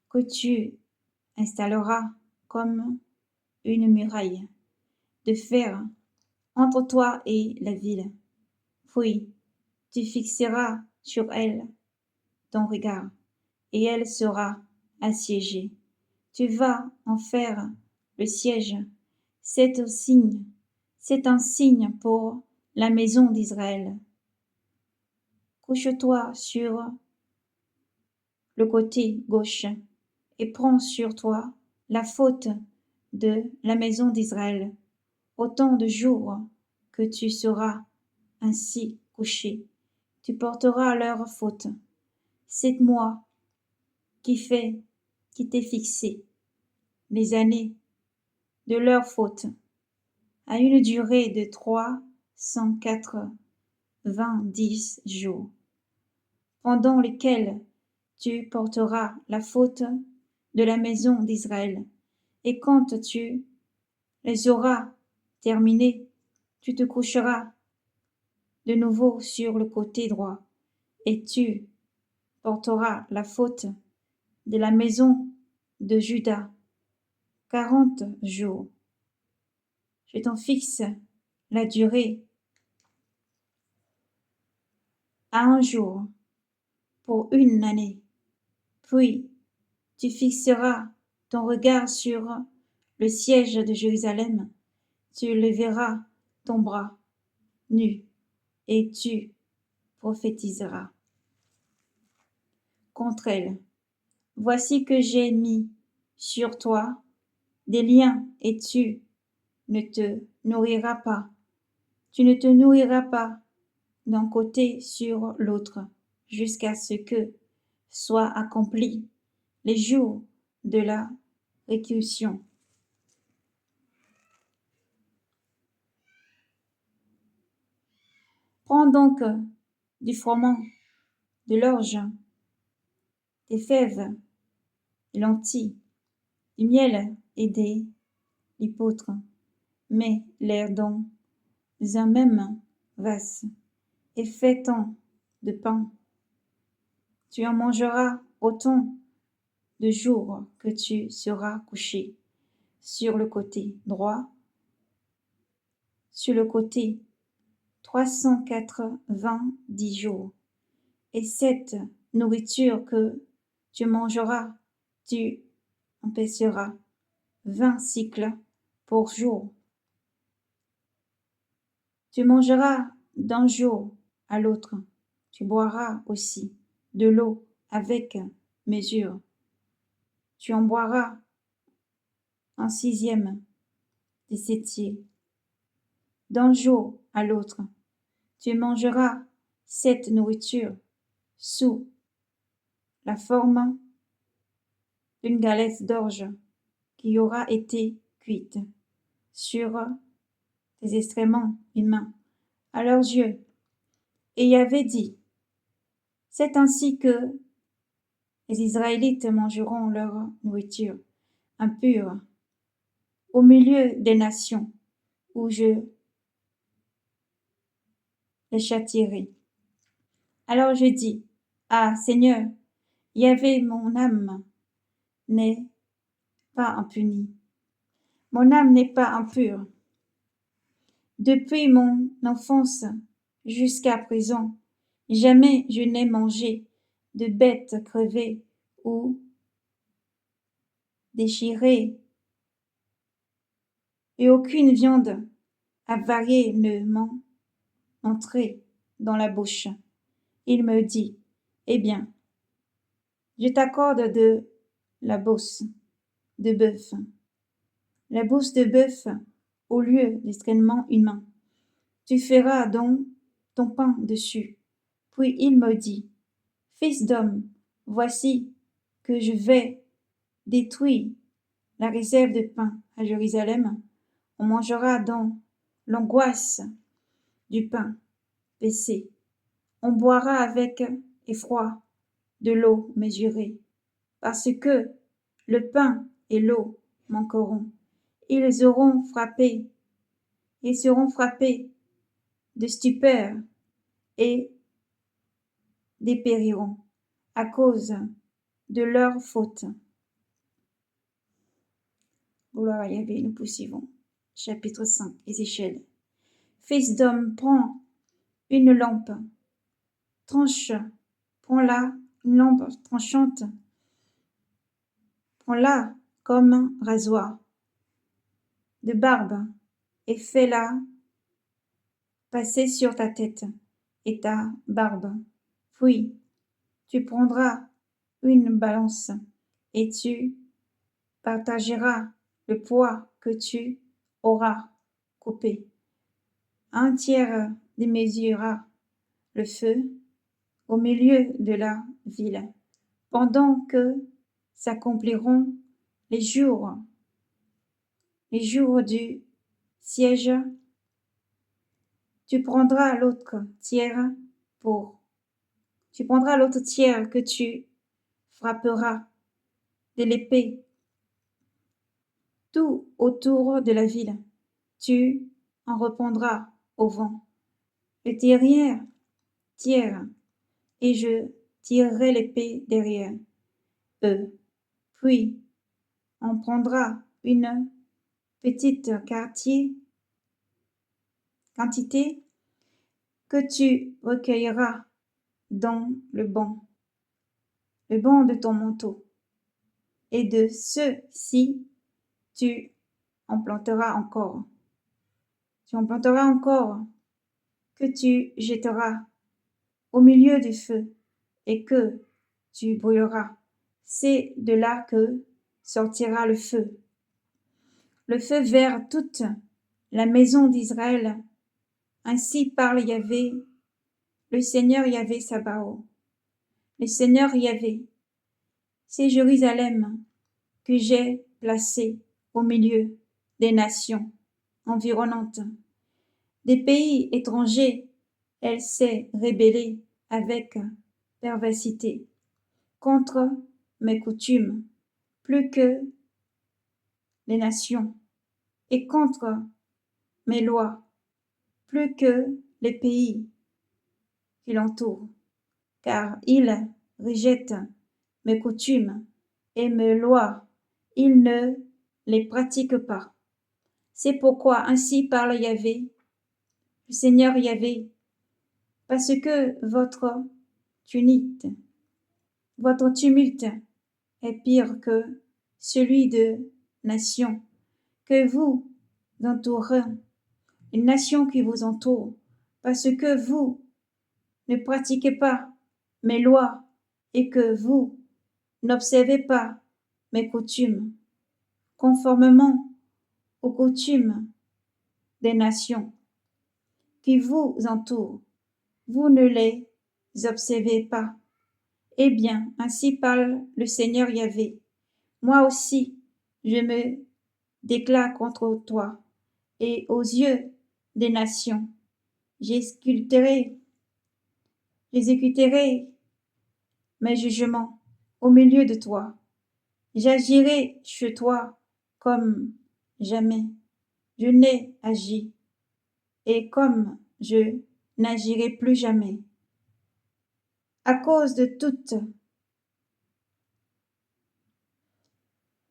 que tu installeras comme une muraille de fer entre toi et la ville. Puis tu fixeras sur elle ton regard, et elle sera assiégée. Tu vas en faire le siège. C'est un signe pour la maison d'Israël. Couche-toi sur le côté gauche et prends sur toi la faute de la maison d'Israël, autant de jours que tu seras ainsi couché. Tu porteras leur faute. C'est moi qui t'ai fixé les années de leur faute à une durée de 390 jours, pendant lesquels tu porteras la faute de la maison d'Israël. Et quand tu les auras terminés, tu te coucheras de nouveau sur le côté droit, et tu porteras la faute de la maison de Juda 40 jours. Je t'en fixe la durée à un jour pour une année. Puis tu fixeras ton regard sur le siège de Jérusalem. Tu leveras ton bras nu, et tu prophétiseras contre elle. Voici que j'ai mis sur toi des liens, et tu ne te nourriras pas. Tu ne te nourriras pas d'un côté sur l'autre, jusqu'à ce que soient accomplis les jours de la réclusion. Prends donc du froment, de l'orge, des fèves, des lentilles, du miel et des lipôtres, mets-les dans un même vase, et fais-t'en de pain. Tu en mangeras autant de jours que tu seras couché sur le côté droit, sur le côté 390 jours. Et cette nourriture que tu mangeras, tu en pèseras 20 cycles pour jour. Tu mangeras d'un jour à l'autre. Tu boiras aussi de l'eau avec mesure. Tu en boiras un sixième des septiers. D'un jour à l'autre, tu mangeras cette nourriture sous la forme d'une galette d'orge qui aura été cuite sur des excréments humains à leurs yeux. Et Yahvé dit, c'est ainsi que les Israélites mangeront leur nourriture impure au milieu des nations où je les châtierai. Alors je dis, ah Seigneur, Yahvé, mon âme n'est pas impunie. Mon âme n'est pas impure. Depuis mon enfance jusqu'à présent, jamais je n'ai mangé de bêtes crevées ou déchirées, et aucune viande avariée ne m'en entrait dans la bouche. Il me dit, eh bien, je t'accorde de la bourse de bœuf. La bourse de bœuf au lieu d'extrêmement humain. Tu feras donc ton pain dessus. Puis il me dit, Fils d'homme, voici que je vais détruire la réserve de pain à Jérusalem. On mangera dans l'angoisse du pain baissé. On boira avec effroi de l'eau mesurée, parce que le pain et l'eau manqueront. Ils seront frappés de stupeur et dépériront à cause de leur faute. Gloire à Yahvé, nous poursuivons. Chapitre 5, Ézéchiel. Fils d'homme, prends une lampe, prends-la, une lampe tranchante, prends-la comme un rasoir de barbe et fais-la passer sur ta tête et ta barbe. Puis tu prendras une balance et tu partageras le poids que tu auras coupé. Un tiers démesurera le feu au milieu de la ville, pendant que s'accompliront les jours du siège. Tu prendras l'autre tiers que tu frapperas de l'épée tout autour de la ville. Tu en répandras au vent le dernier tiers, et je tirerai l'épée derrière eux. Puis on prendra une petite quantité que tu recueilleras dans le banc de ton manteau, et de ceux-ci tu en planteras encore. Tu en planteras encore que tu jetteras au milieu du feu et que tu brûleras. C'est de là que sortira le feu vers toute la maison d'Israël. Ainsi parle Yahvé, le Seigneur Yahvé Sabaoth. Le Seigneur Yahvé, c'est Jérusalem que j'ai placé au milieu des nations environnantes. Des pays étrangers, elle s'est rébellée avec perversité contre mes coutumes, plus que les nations, et contre mes lois, plus que les pays qui l'entourent, car ils rejettent mes coutumes et mes lois, ils ne les pratiquent pas. C'est pourquoi ainsi parle Yahvé, le Seigneur Yahvé, parce que votre tumulte est pire que celui de nations que vous entourez, une nation qui vous entoure, parce que vous ne pratiquez pas mes lois et que vous n'observez pas mes coutumes, conformément aux coutumes des nations qui vous entourent. Vous ne les observez pas. Eh bien, ainsi parle le Seigneur Yahvé. Moi aussi, je me déclare contre toi, et aux yeux des nations, j'exécuterai mes jugements au milieu de toi. J'agirai chez toi comme jamais je n'ai agi, et comme je n'agirai plus jamais. À cause de toutes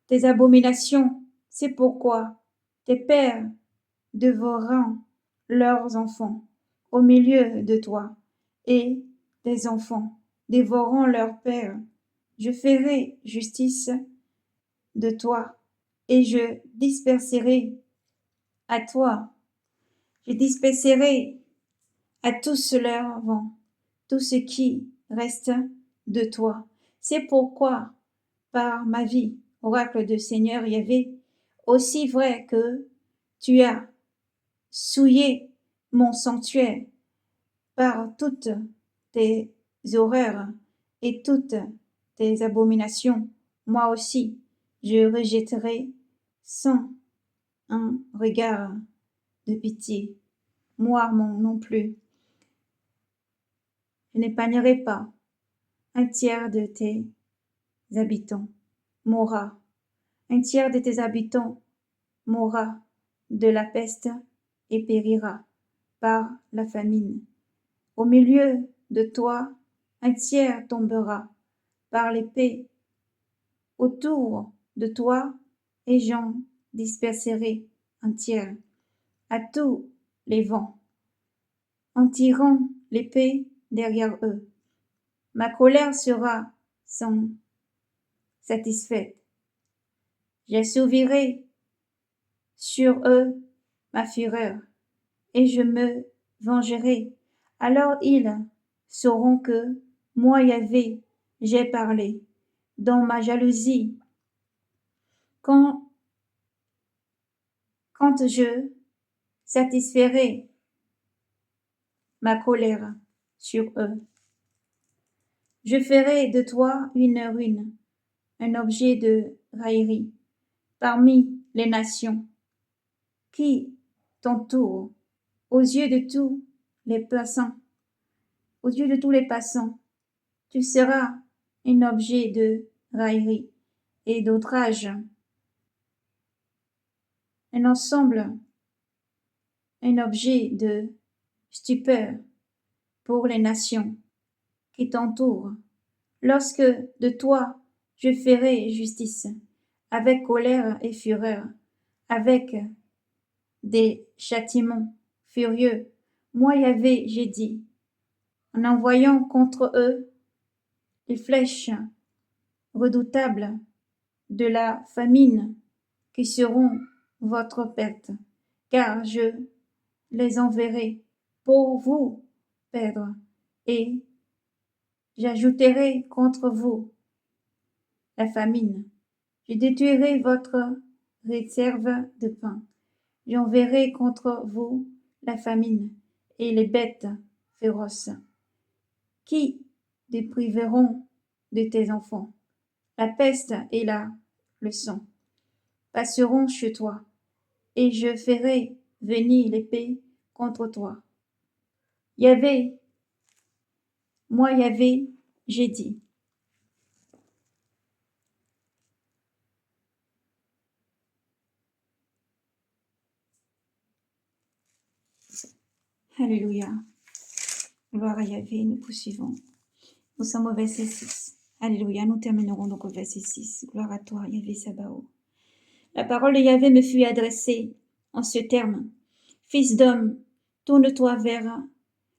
tes abominations, c'est pourquoi tes pères dévoreront leurs enfants au milieu de toi, et tes enfants dévoreront leurs pères. Je ferai justice de toi, et je disperserai à toi, je disperserai à tous leurs vents, tout ce qui reste de toi. C'est pourquoi, par ma vie, oracle du Seigneur Yahvé, aussi vrai que tu as souillé mon sanctuaire par toutes tes horreurs et toutes tes abominations, moi aussi je rejetterai sans un regard de pitié. Moi non plus, je n'épargnerai pas un tiers de tes habitants mourra, un tiers de tes habitants mourra de la peste et périra par la famine. Au milieu de toi, un tiers tombera par l'épée autour de toi, et j'en disperserai un tiers à tous les vents, en tirant l'épée derrière eux. Ma colère sera sans satisfaite. J'assouvirai sur eux ma fureur, et je me vengerai. Alors ils sauront que moi Yahvé, j'ai parlé dans ma jalousie. Quand, quand je satisferai ma colère sur eux, je ferai de toi une ruine, un objet de raillerie parmi les nations qui t'entourent, aux yeux de tous les passants. Aux yeux de tous les passants, tu seras un objet de raillerie et d'outrage, un ensemble, un objet de stupeur pour les nations qui t'entourent. Lorsque de toi je ferai justice, avec colère et fureur, avec des châtiments furieux, moi Yahvé, j'ai dit, en envoyant contre eux les flèches redoutables de la famine qui seront votre perte, car je les enverrai pour vous perdre, et j'ajouterai contre vous la famine. Je détruirai votre réserve de pain. J'enverrai contre vous la famine et les bêtes féroces qui dépriveront de tes enfants. La peste et le sang passeront chez toi, et je ferai venir l'épée contre toi. Yahvé, moi Yahvé, j'ai dit. Alléluia. Gloire à Yahvé, nous poursuivons. Nous sommes au verset 6. Alléluia, nous terminerons donc au verset 6. Gloire à toi, Yahvé Sabaoth. La parole de Yahvé me fut adressée en ce terme. Fils d'homme, tourne-toi vers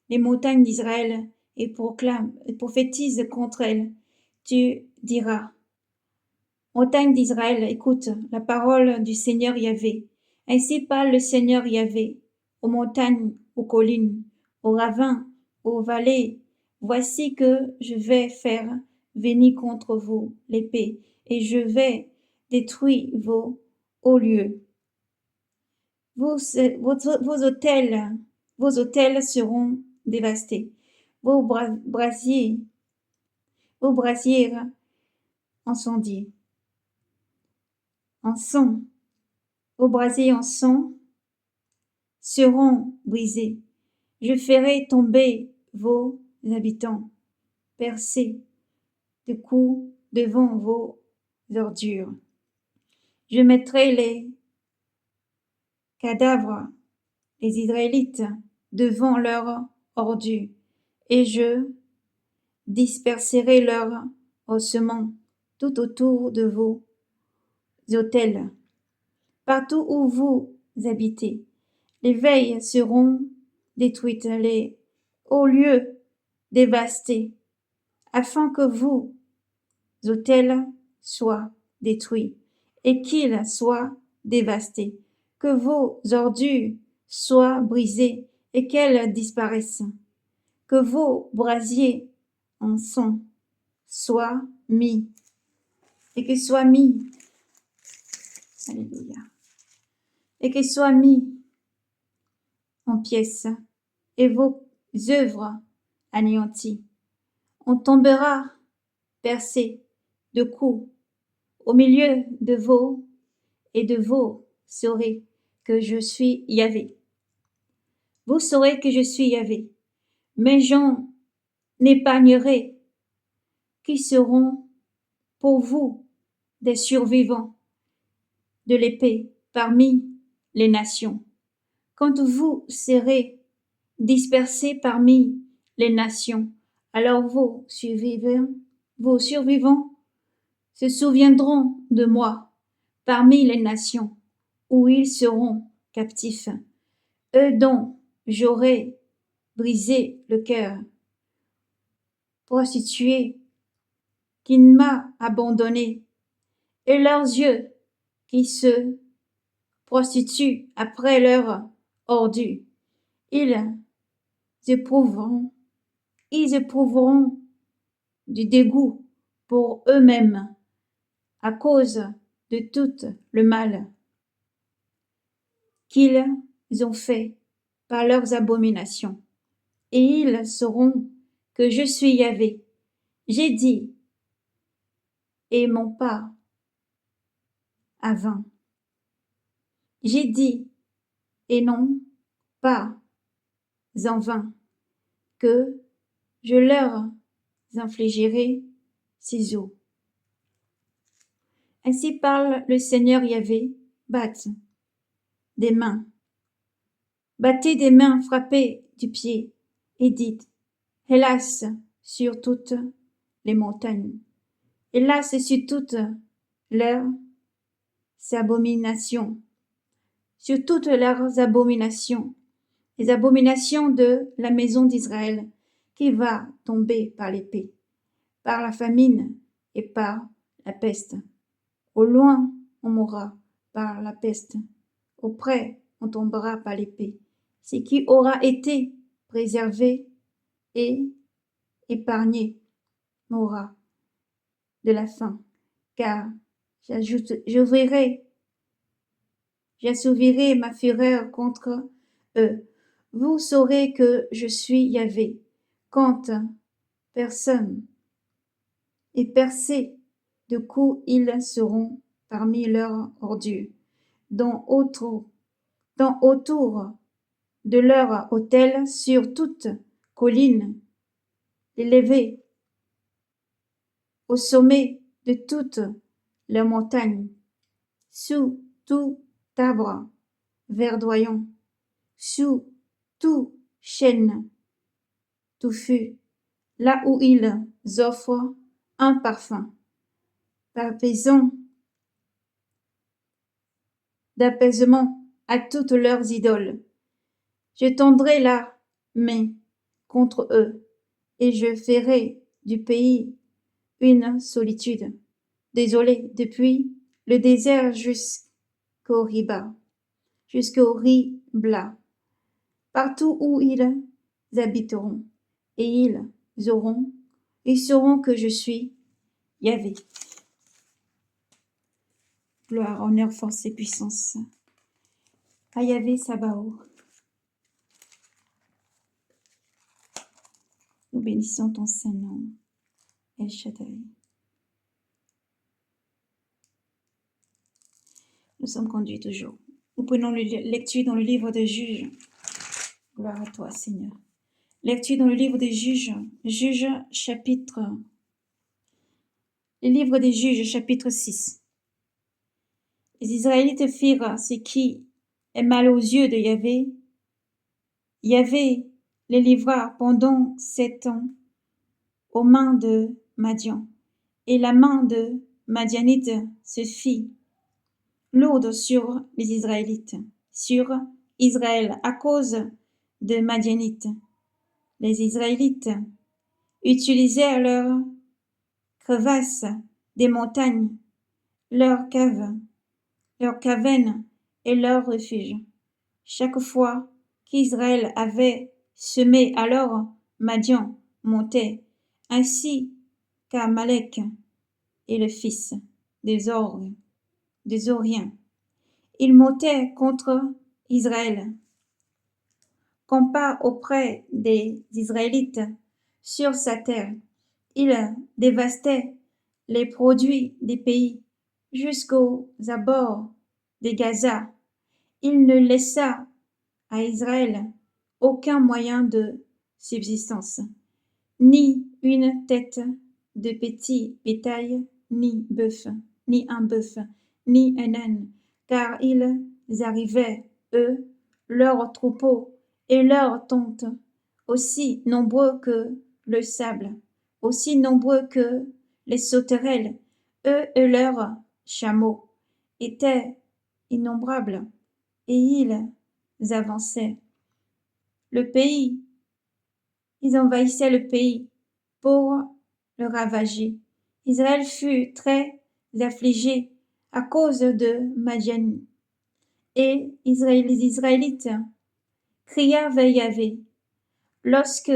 les montagnes d'Israël et proclame, et prophétise contre elles. Tu diras, montagne d'Israël, écoute la parole du Seigneur Yahvé. Ainsi parle le Seigneur Yahvé aux montagnes, aux collines, aux ravins, aux vallées. Voici que je vais faire venir contre vous l'épée, et je vais détruire vos hauts lieux. Vos hôtels seront dévastés. Vos brasiers incendiés. Vos brasiers en sang seront brisés. Je ferai tomber vos habitants, percés de coups devant vos ordures. Je mettrai les cadavres des Israélites devant leurs ordures, et je disperserai leurs ossements tout autour de vos autels. Partout où vous habitez, les veilles seront détruites, les hauts lieux dévastés, afin que vos autels soient détruits et qu'ils soient dévastés, que vos ordures soient brisées et qu'elles disparaissent, que vos brasiers en sang soient mis et que soient mis, alléluia, et que soient mis en pièces et vos œuvres anéanties. On tombera percé de coups au milieu de vous et de vous saurez que je suis Yahvé. Vous saurez que je suis Yahvé. Mes gens n'épargnerai qui seront pour vous des survivants de l'épée parmi les nations. Quand vous serez dispersés parmi les nations, alors vos survivants se souviendront de moi parmi les nations où ils seront captifs, eux dont j'aurai brisé le cœur, prostituée qui m'a abandonné, et leurs yeux qui se prostituent après leur ordure. Ils éprouveront du dégoût pour eux-mêmes à cause de tout le mal qu'ils ont fait par leurs abominations. Et ils sauront que je suis Yahvé. J'ai dit, et mon pas à vain. J'ai dit, et non pas en vain, que je leur infligerai ces eaux. Ainsi parle le Seigneur Yahvé, battez des mains, battez des mains, frappez du pied, et dites, hélas sur toutes les montagnes, hélas sur toutes leurs abominations, sur toutes leurs abominations, les abominations de la maison d'Israël, qui va tomber par l'épée, par la famine et par la peste. Au loin, on mourra par la peste. Auprès, on tombera par l'épée. Ce qui aura été préservé et épargné m'aura de la faim, car j'assouvirai ma fureur contre eux. Vous saurez que je suis Yahvé, quand personne et percés de coups ils seront parmi leurs ordures, autour de leur autel, sur toute colline élevée, au sommet de toutes les montagnes, sous tout arbre verdoyant, sous tout chêne touffu, là où ils offrent un parfum d'apaisement à toutes leurs idoles. Je tendrai la main contre eux, et je ferai du pays une solitude, désolée depuis le désert jusqu'au Ribla, partout où ils habiteront, et ils sauront que je suis Yahvé. Gloire, honneur, force et puissance à Yahvé Sabaoth. Nous bénissons ton Saint-Nom, El Shaddai. Nous sommes conduits toujours. Nous prenons lecture dans le livre des Juges. Gloire à toi, Seigneur. Lecture dans le livre des Juges. Le livre des Juges, chapitre 6. Les Israélites firent ce qui est mal aux yeux de Yahvé. Yahvé les livra pendant 7 ans aux mains de Madian, et la main de Madianite se fit lourde sur les Israélites, sur Israël à cause de Madianites. Les Israélites utilisèrent leurs crevasses des montagnes, leurs cavernes et leurs refuges. Chaque fois qu'Israël avait semé, alors Madian montait, ainsi qu'Amalek et le fils des Oriens. Il montait contre Israël, campa auprès des Israélites sur sa terre. Il dévastait les produits des pays jusqu'aux abords de Gaza. Il ne laissa à Israël aucun moyen de subsistance, ni une tête de petit bétail, ni un bœuf, ni un âne, car ils arrivaient, eux, leurs troupeaux et leurs tentes, aussi nombreux que le sable, aussi nombreux que les sauterelles, eux et leurs chameaux étaient innombrables, et ils avançaient. Ils envahissaient le pays pour le ravager. Israël fut très affligé à cause de Madian, et les Israélites crièrent vers Yahvé. Lorsque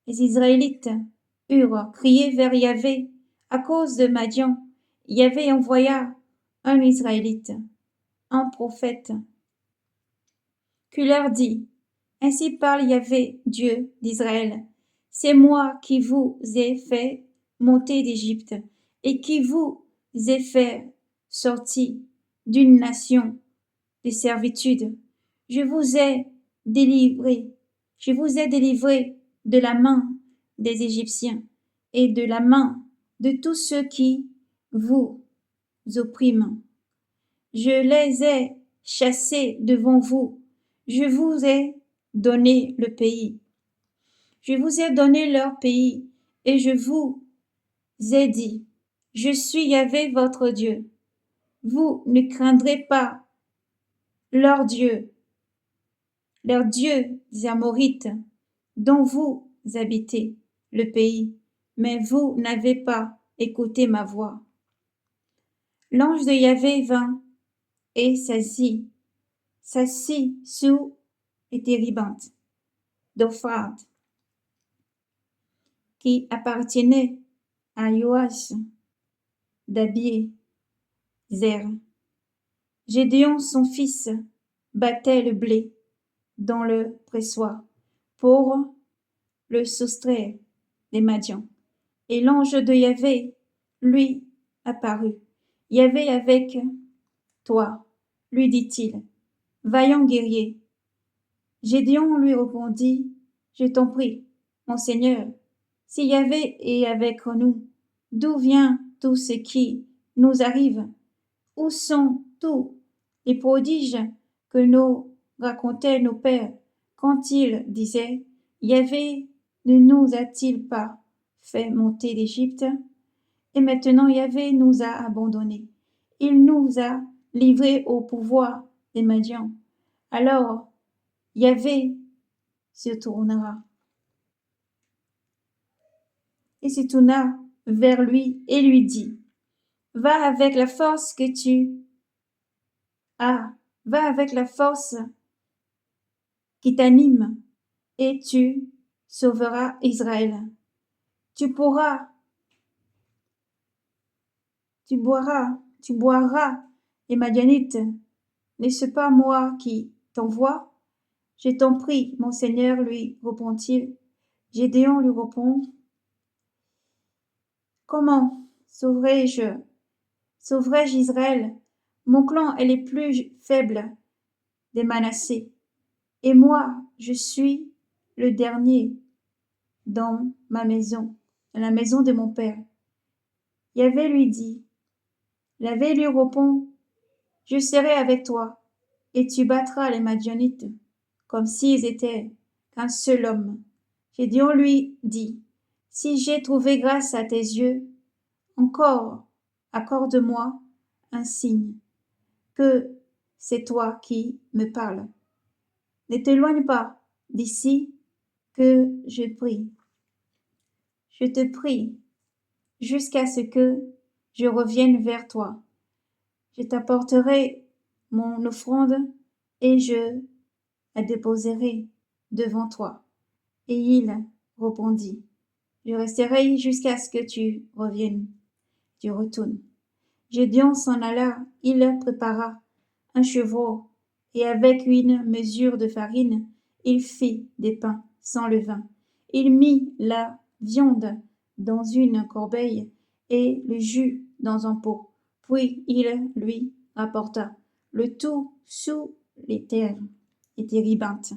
les Israélites eurent crié vers Yahvé à cause de Madian, Yahvé envoya un Israélite, un prophète, qui leur dit: Ainsi parle Yahvé, Dieu d'Israël. C'est moi qui vous ai fait monter d'Égypte et qui vous ai fait sortir d'une nation de servitude. Je vous ai délivré de la main des Égyptiens et de la main de tous ceux qui vous oppriment. Je les ai chassés devant vous. Je vous ai donné le pays. Je vous ai donné leur pays et je vous ai dit: Je suis Yahvé votre Dieu. Vous ne craindrez pas leurs dieux des Amorites, dont vous habitez le pays, mais vous n'avez pas écouté ma voix. L'ange de Yahvé vint et s'assit sous les térébinthes. d'Ophrat, qui appartenait à Joas d'Abiézer. Gédéon, son fils, battait le blé dans le pressoir pour le soustraire des Madians. Et l'ange de Yahvé lui apparut. Yahvé avec toi, lui dit-il, vaillant guerrier. Gédéon lui répondit, je t'en prie, mon Seigneur, si Yahvé est avec nous, d'où vient tout ce qui nous arrive? Où sont tous les prodiges que nous racontaient nos pères quand ils disaient, Yahvé ne nous a-t-il pas fait monter d'Égypte? Et maintenant Yahvé nous a abandonnés. Il nous a livrés au pouvoir des Madians. Alors Yahvé se tournera et se tourna vers lui et lui dit, va avec la force que tu as, va avec la force qui t'anime et tu sauveras Israël. Tu boiras les Madianites. N'est-ce pas moi qui t'envoie? Je t'en prie, mon Seigneur, lui répond-il. Gédéon lui répond, comment sauverai-je Israël? Mon clan est le plus faible des Manassés, et moi, je suis le dernier dans ma maison, dans la maison de mon père. Yahvé lui répond, je serai avec toi, et tu battras les Madianites, comme s'ils étaient qu'un seul homme. Gédéon lui dit, si j'ai trouvé grâce à tes yeux, encore accorde-moi un signe, que c'est toi qui me parles. Ne t'éloigne pas d'ici, que je prie. Je te prie, jusqu'à ce que je revienne vers toi. Je t'apporterai mon offrande et je la déposerai devant toi. Et il répondit, je resterai jusqu'à ce que tu reviennes. Tu retournes. Gédéon s'en alla, il prépara un chevreau, et avec une mesure de farine, il fit des pains sans levain. Il mit la viande dans une corbeille et le jus dans un pot. Puis il lui rapporta le tout sous les térébintes.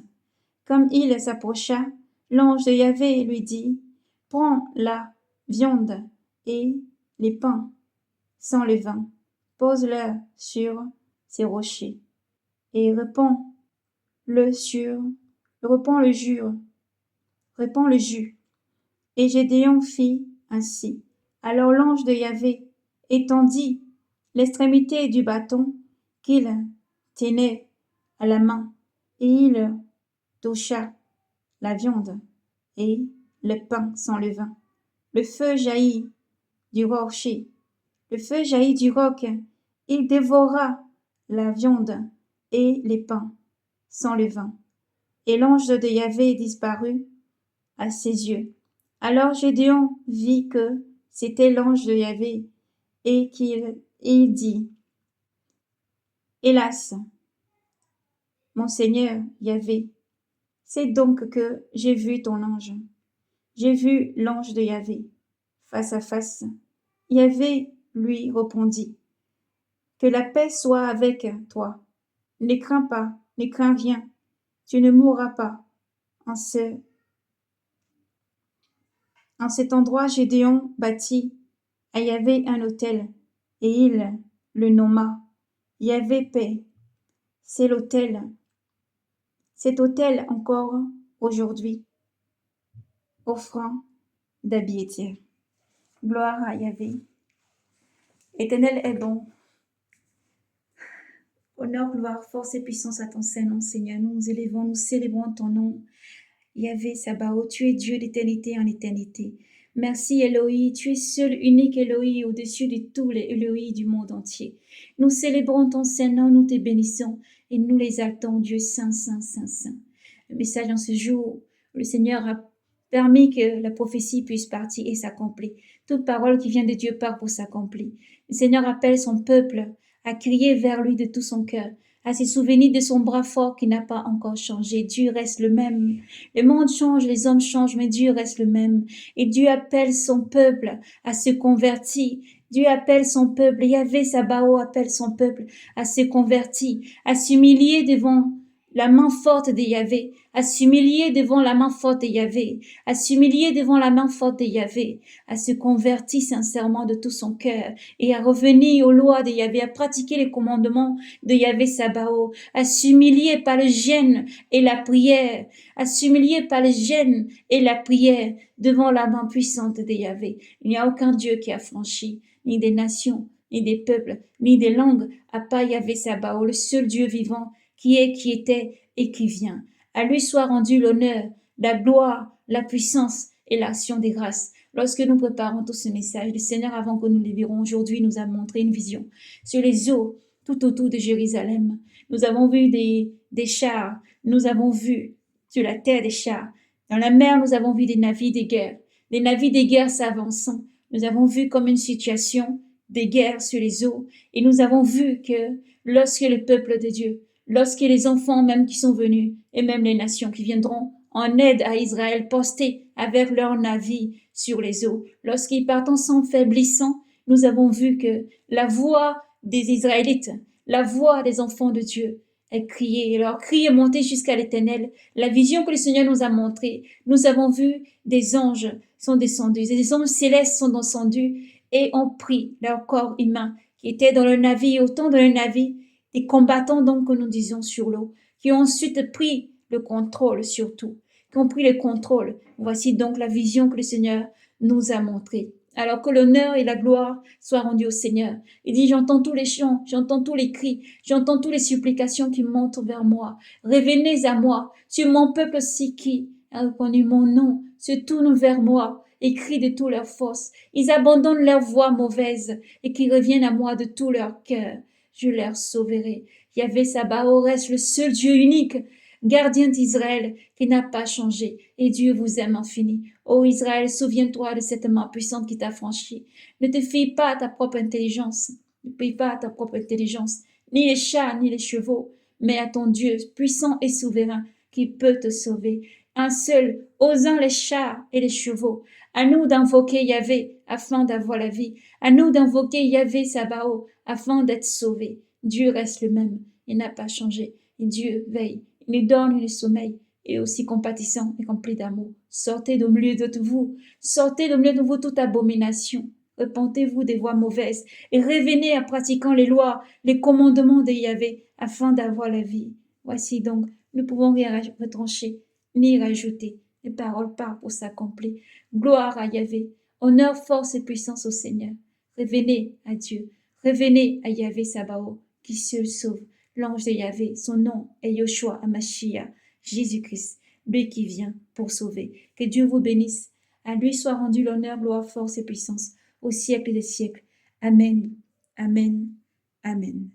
Comme il s'approcha, l'ange de Yahvé lui dit, prends la viande et les pains sans levain, pose-le sur ces rochers et répands le jus. Et Gédéon fit ainsi. Alors l'ange de Yahvé étendit l'extrémité du bâton qu'il tenait à la main, et il toucha la viande et le pain sans levain. Le feu jaillit du rocher. Il dévora la viande et les pains sans levain. Et l'ange de Yahvé disparut à ses yeux. Alors Gédéon vit que c'était l'ange de Yahvé et il dit, hélas, mon Seigneur Yahvé, c'est donc que j'ai vu ton ange. J'ai vu l'ange de Yahvé face à face. Yahvé lui répondit, que la paix soit avec toi. Ne crains pas, ne crains rien, tu ne mourras pas. En cet endroit, Gédéon bâtit à Yahvé un autel, et il le nomma Yahvé paix. C'est cet autel encore aujourd'hui, offrant d'Abiétir. Gloire à Yahvé. Éternel est bon. Honneur, gloire, force et puissance à ton Saint-Nom, Seigneur. Nous nous élevons, nous célébrons ton nom. Yahvé Sabaoth, tu es Dieu d'éternité en éternité. Merci Elohim, tu es seul, unique Elohim, au-dessus de tous les Elohim du monde entier. Nous célébrons ton Saint-Nom, nous te bénissons et nous l'exaltons, Dieu saint, saint, saint, saint. Le message en ce jour Le Seigneur a permis que la prophétie puisse partir et s'accomplir. Toute parole qui vient de Dieu part pour s'accomplir. Le Seigneur appelle son peuple à crier vers lui de tout son cœur, à se souvenir de son bras fort qui n'a pas encore changé. Dieu reste le même. Le monde change, les hommes changent, mais Dieu reste le même. Et Dieu appelle son peuple à se convertir. Dieu appelle son peuple, Yahvé Sabaoth appelle son peuple à se convertir, à s'humilier devant la main forte de Yahvé, à s'humilier devant la main forte de Yahvé, à s'humilier devant la main forte de Yahvé, à se convertir sincèrement de tout son cœur et à revenir aux lois de Yahvé, à pratiquer les commandements de Yahvé Sabaoth, à s'humilier par le jeûne et la prière, à s'humilier par le jeûne et la prière devant la main puissante de Yahvé. Il n'y a aucun Dieu qui a franchi, ni des nations, ni des peuples, ni des langues, à part Yahvé Sabaoth, le seul Dieu vivant, qui est, qui était et qui vient. À lui soit rendu l'honneur, la gloire, la puissance et l'action des grâces. Lorsque nous préparons tout ce message, le Seigneur, avant que nous le livrons aujourd'hui, nous a montré une vision sur les eaux tout autour de Jérusalem. Nous avons vu des chars, nous avons vu sur la terre des chars. Dans la mer, nous avons vu des navires de guerre, des navires de guerre s'avançant. Nous avons vu comme une situation de guerre sur les eaux et nous avons vu que lorsque le peuple de Dieu, lorsque les enfants même qui sont venus, et même les nations qui viendront en aide à Israël, postés avec leurs navires sur les eaux, lorsqu'ils partent ensemble faiblissant, nous avons vu que la voix des Israélites, la voix des enfants de Dieu, est criée, et leur cri est monté jusqu'à l'Éternel. La vision que le Seigneur nous a montrée, nous avons vu des anges sont descendus, des anges célestes sont descendus et ont pris leur corps humain qui était dans le navire, autant dans le navire, des combattants donc que nous disions sur l'eau, qui ont ensuite pris le contrôle sur tout, qui ont pris le contrôle. Voici donc la vision que le Seigneur nous a montrée. Alors que l'honneur et la gloire soient rendus au Seigneur. Il dit, j'entends tous les chants, j'entends tous les cris, j'entends toutes les supplications qui montent vers moi. Revenez à moi, sur mon peuple si qui a reconnu mon nom, se tourne vers moi et crie de toute leur force. Ils abandonnent leur voix mauvaise et qui reviennent à moi de tout leur cœur. Je leur sauverai. Yahvé Sabaoth reste le seul Dieu unique, gardien d'Israël, qui n'a pas changé, et Dieu vous aime infini. Ô Israël, souviens-toi de cette main puissante qui t'a franchi. Ne te fie pas à ta propre intelligence, ne fie pas à ta propre intelligence, ni les chats, ni les chevaux, mais à ton Dieu puissant et souverain, qui peut te sauver. Un seul, osant les chats et les chevaux. À nous d'invoquer Yahvé, afin d'avoir la vie. À nous d'invoquer Yahvé Sabaoth, afin d'être sauvés. Dieu reste le même, il n'a pas changé. Et Dieu veille, il nous donne le sommeil, et aussi compatissant et rempli d'amour. Sortez de milieu de vous, sortez de milieu de vous toute abomination. Repentez-vous des voies mauvaises et revenez à pratiquant les lois, les commandements de Yahvé, afin d'avoir la vie. Voici donc, nous ne pouvons rien retrancher, ni rajouter. Les paroles parlent pour s'accomplir. Gloire à Yahvé, honneur, force et puissance au Seigneur. Revenez à Dieu, revenez à Yahvé Sabaoth, qui seul sauve. L'ange de Yahvé, son nom est Yoshua Hamashiach, Jésus-Christ, lui qui vient pour sauver. Que Dieu vous bénisse. À lui soit rendu l'honneur, gloire, force et puissance, au siècle des siècles. Amen, amen, amen.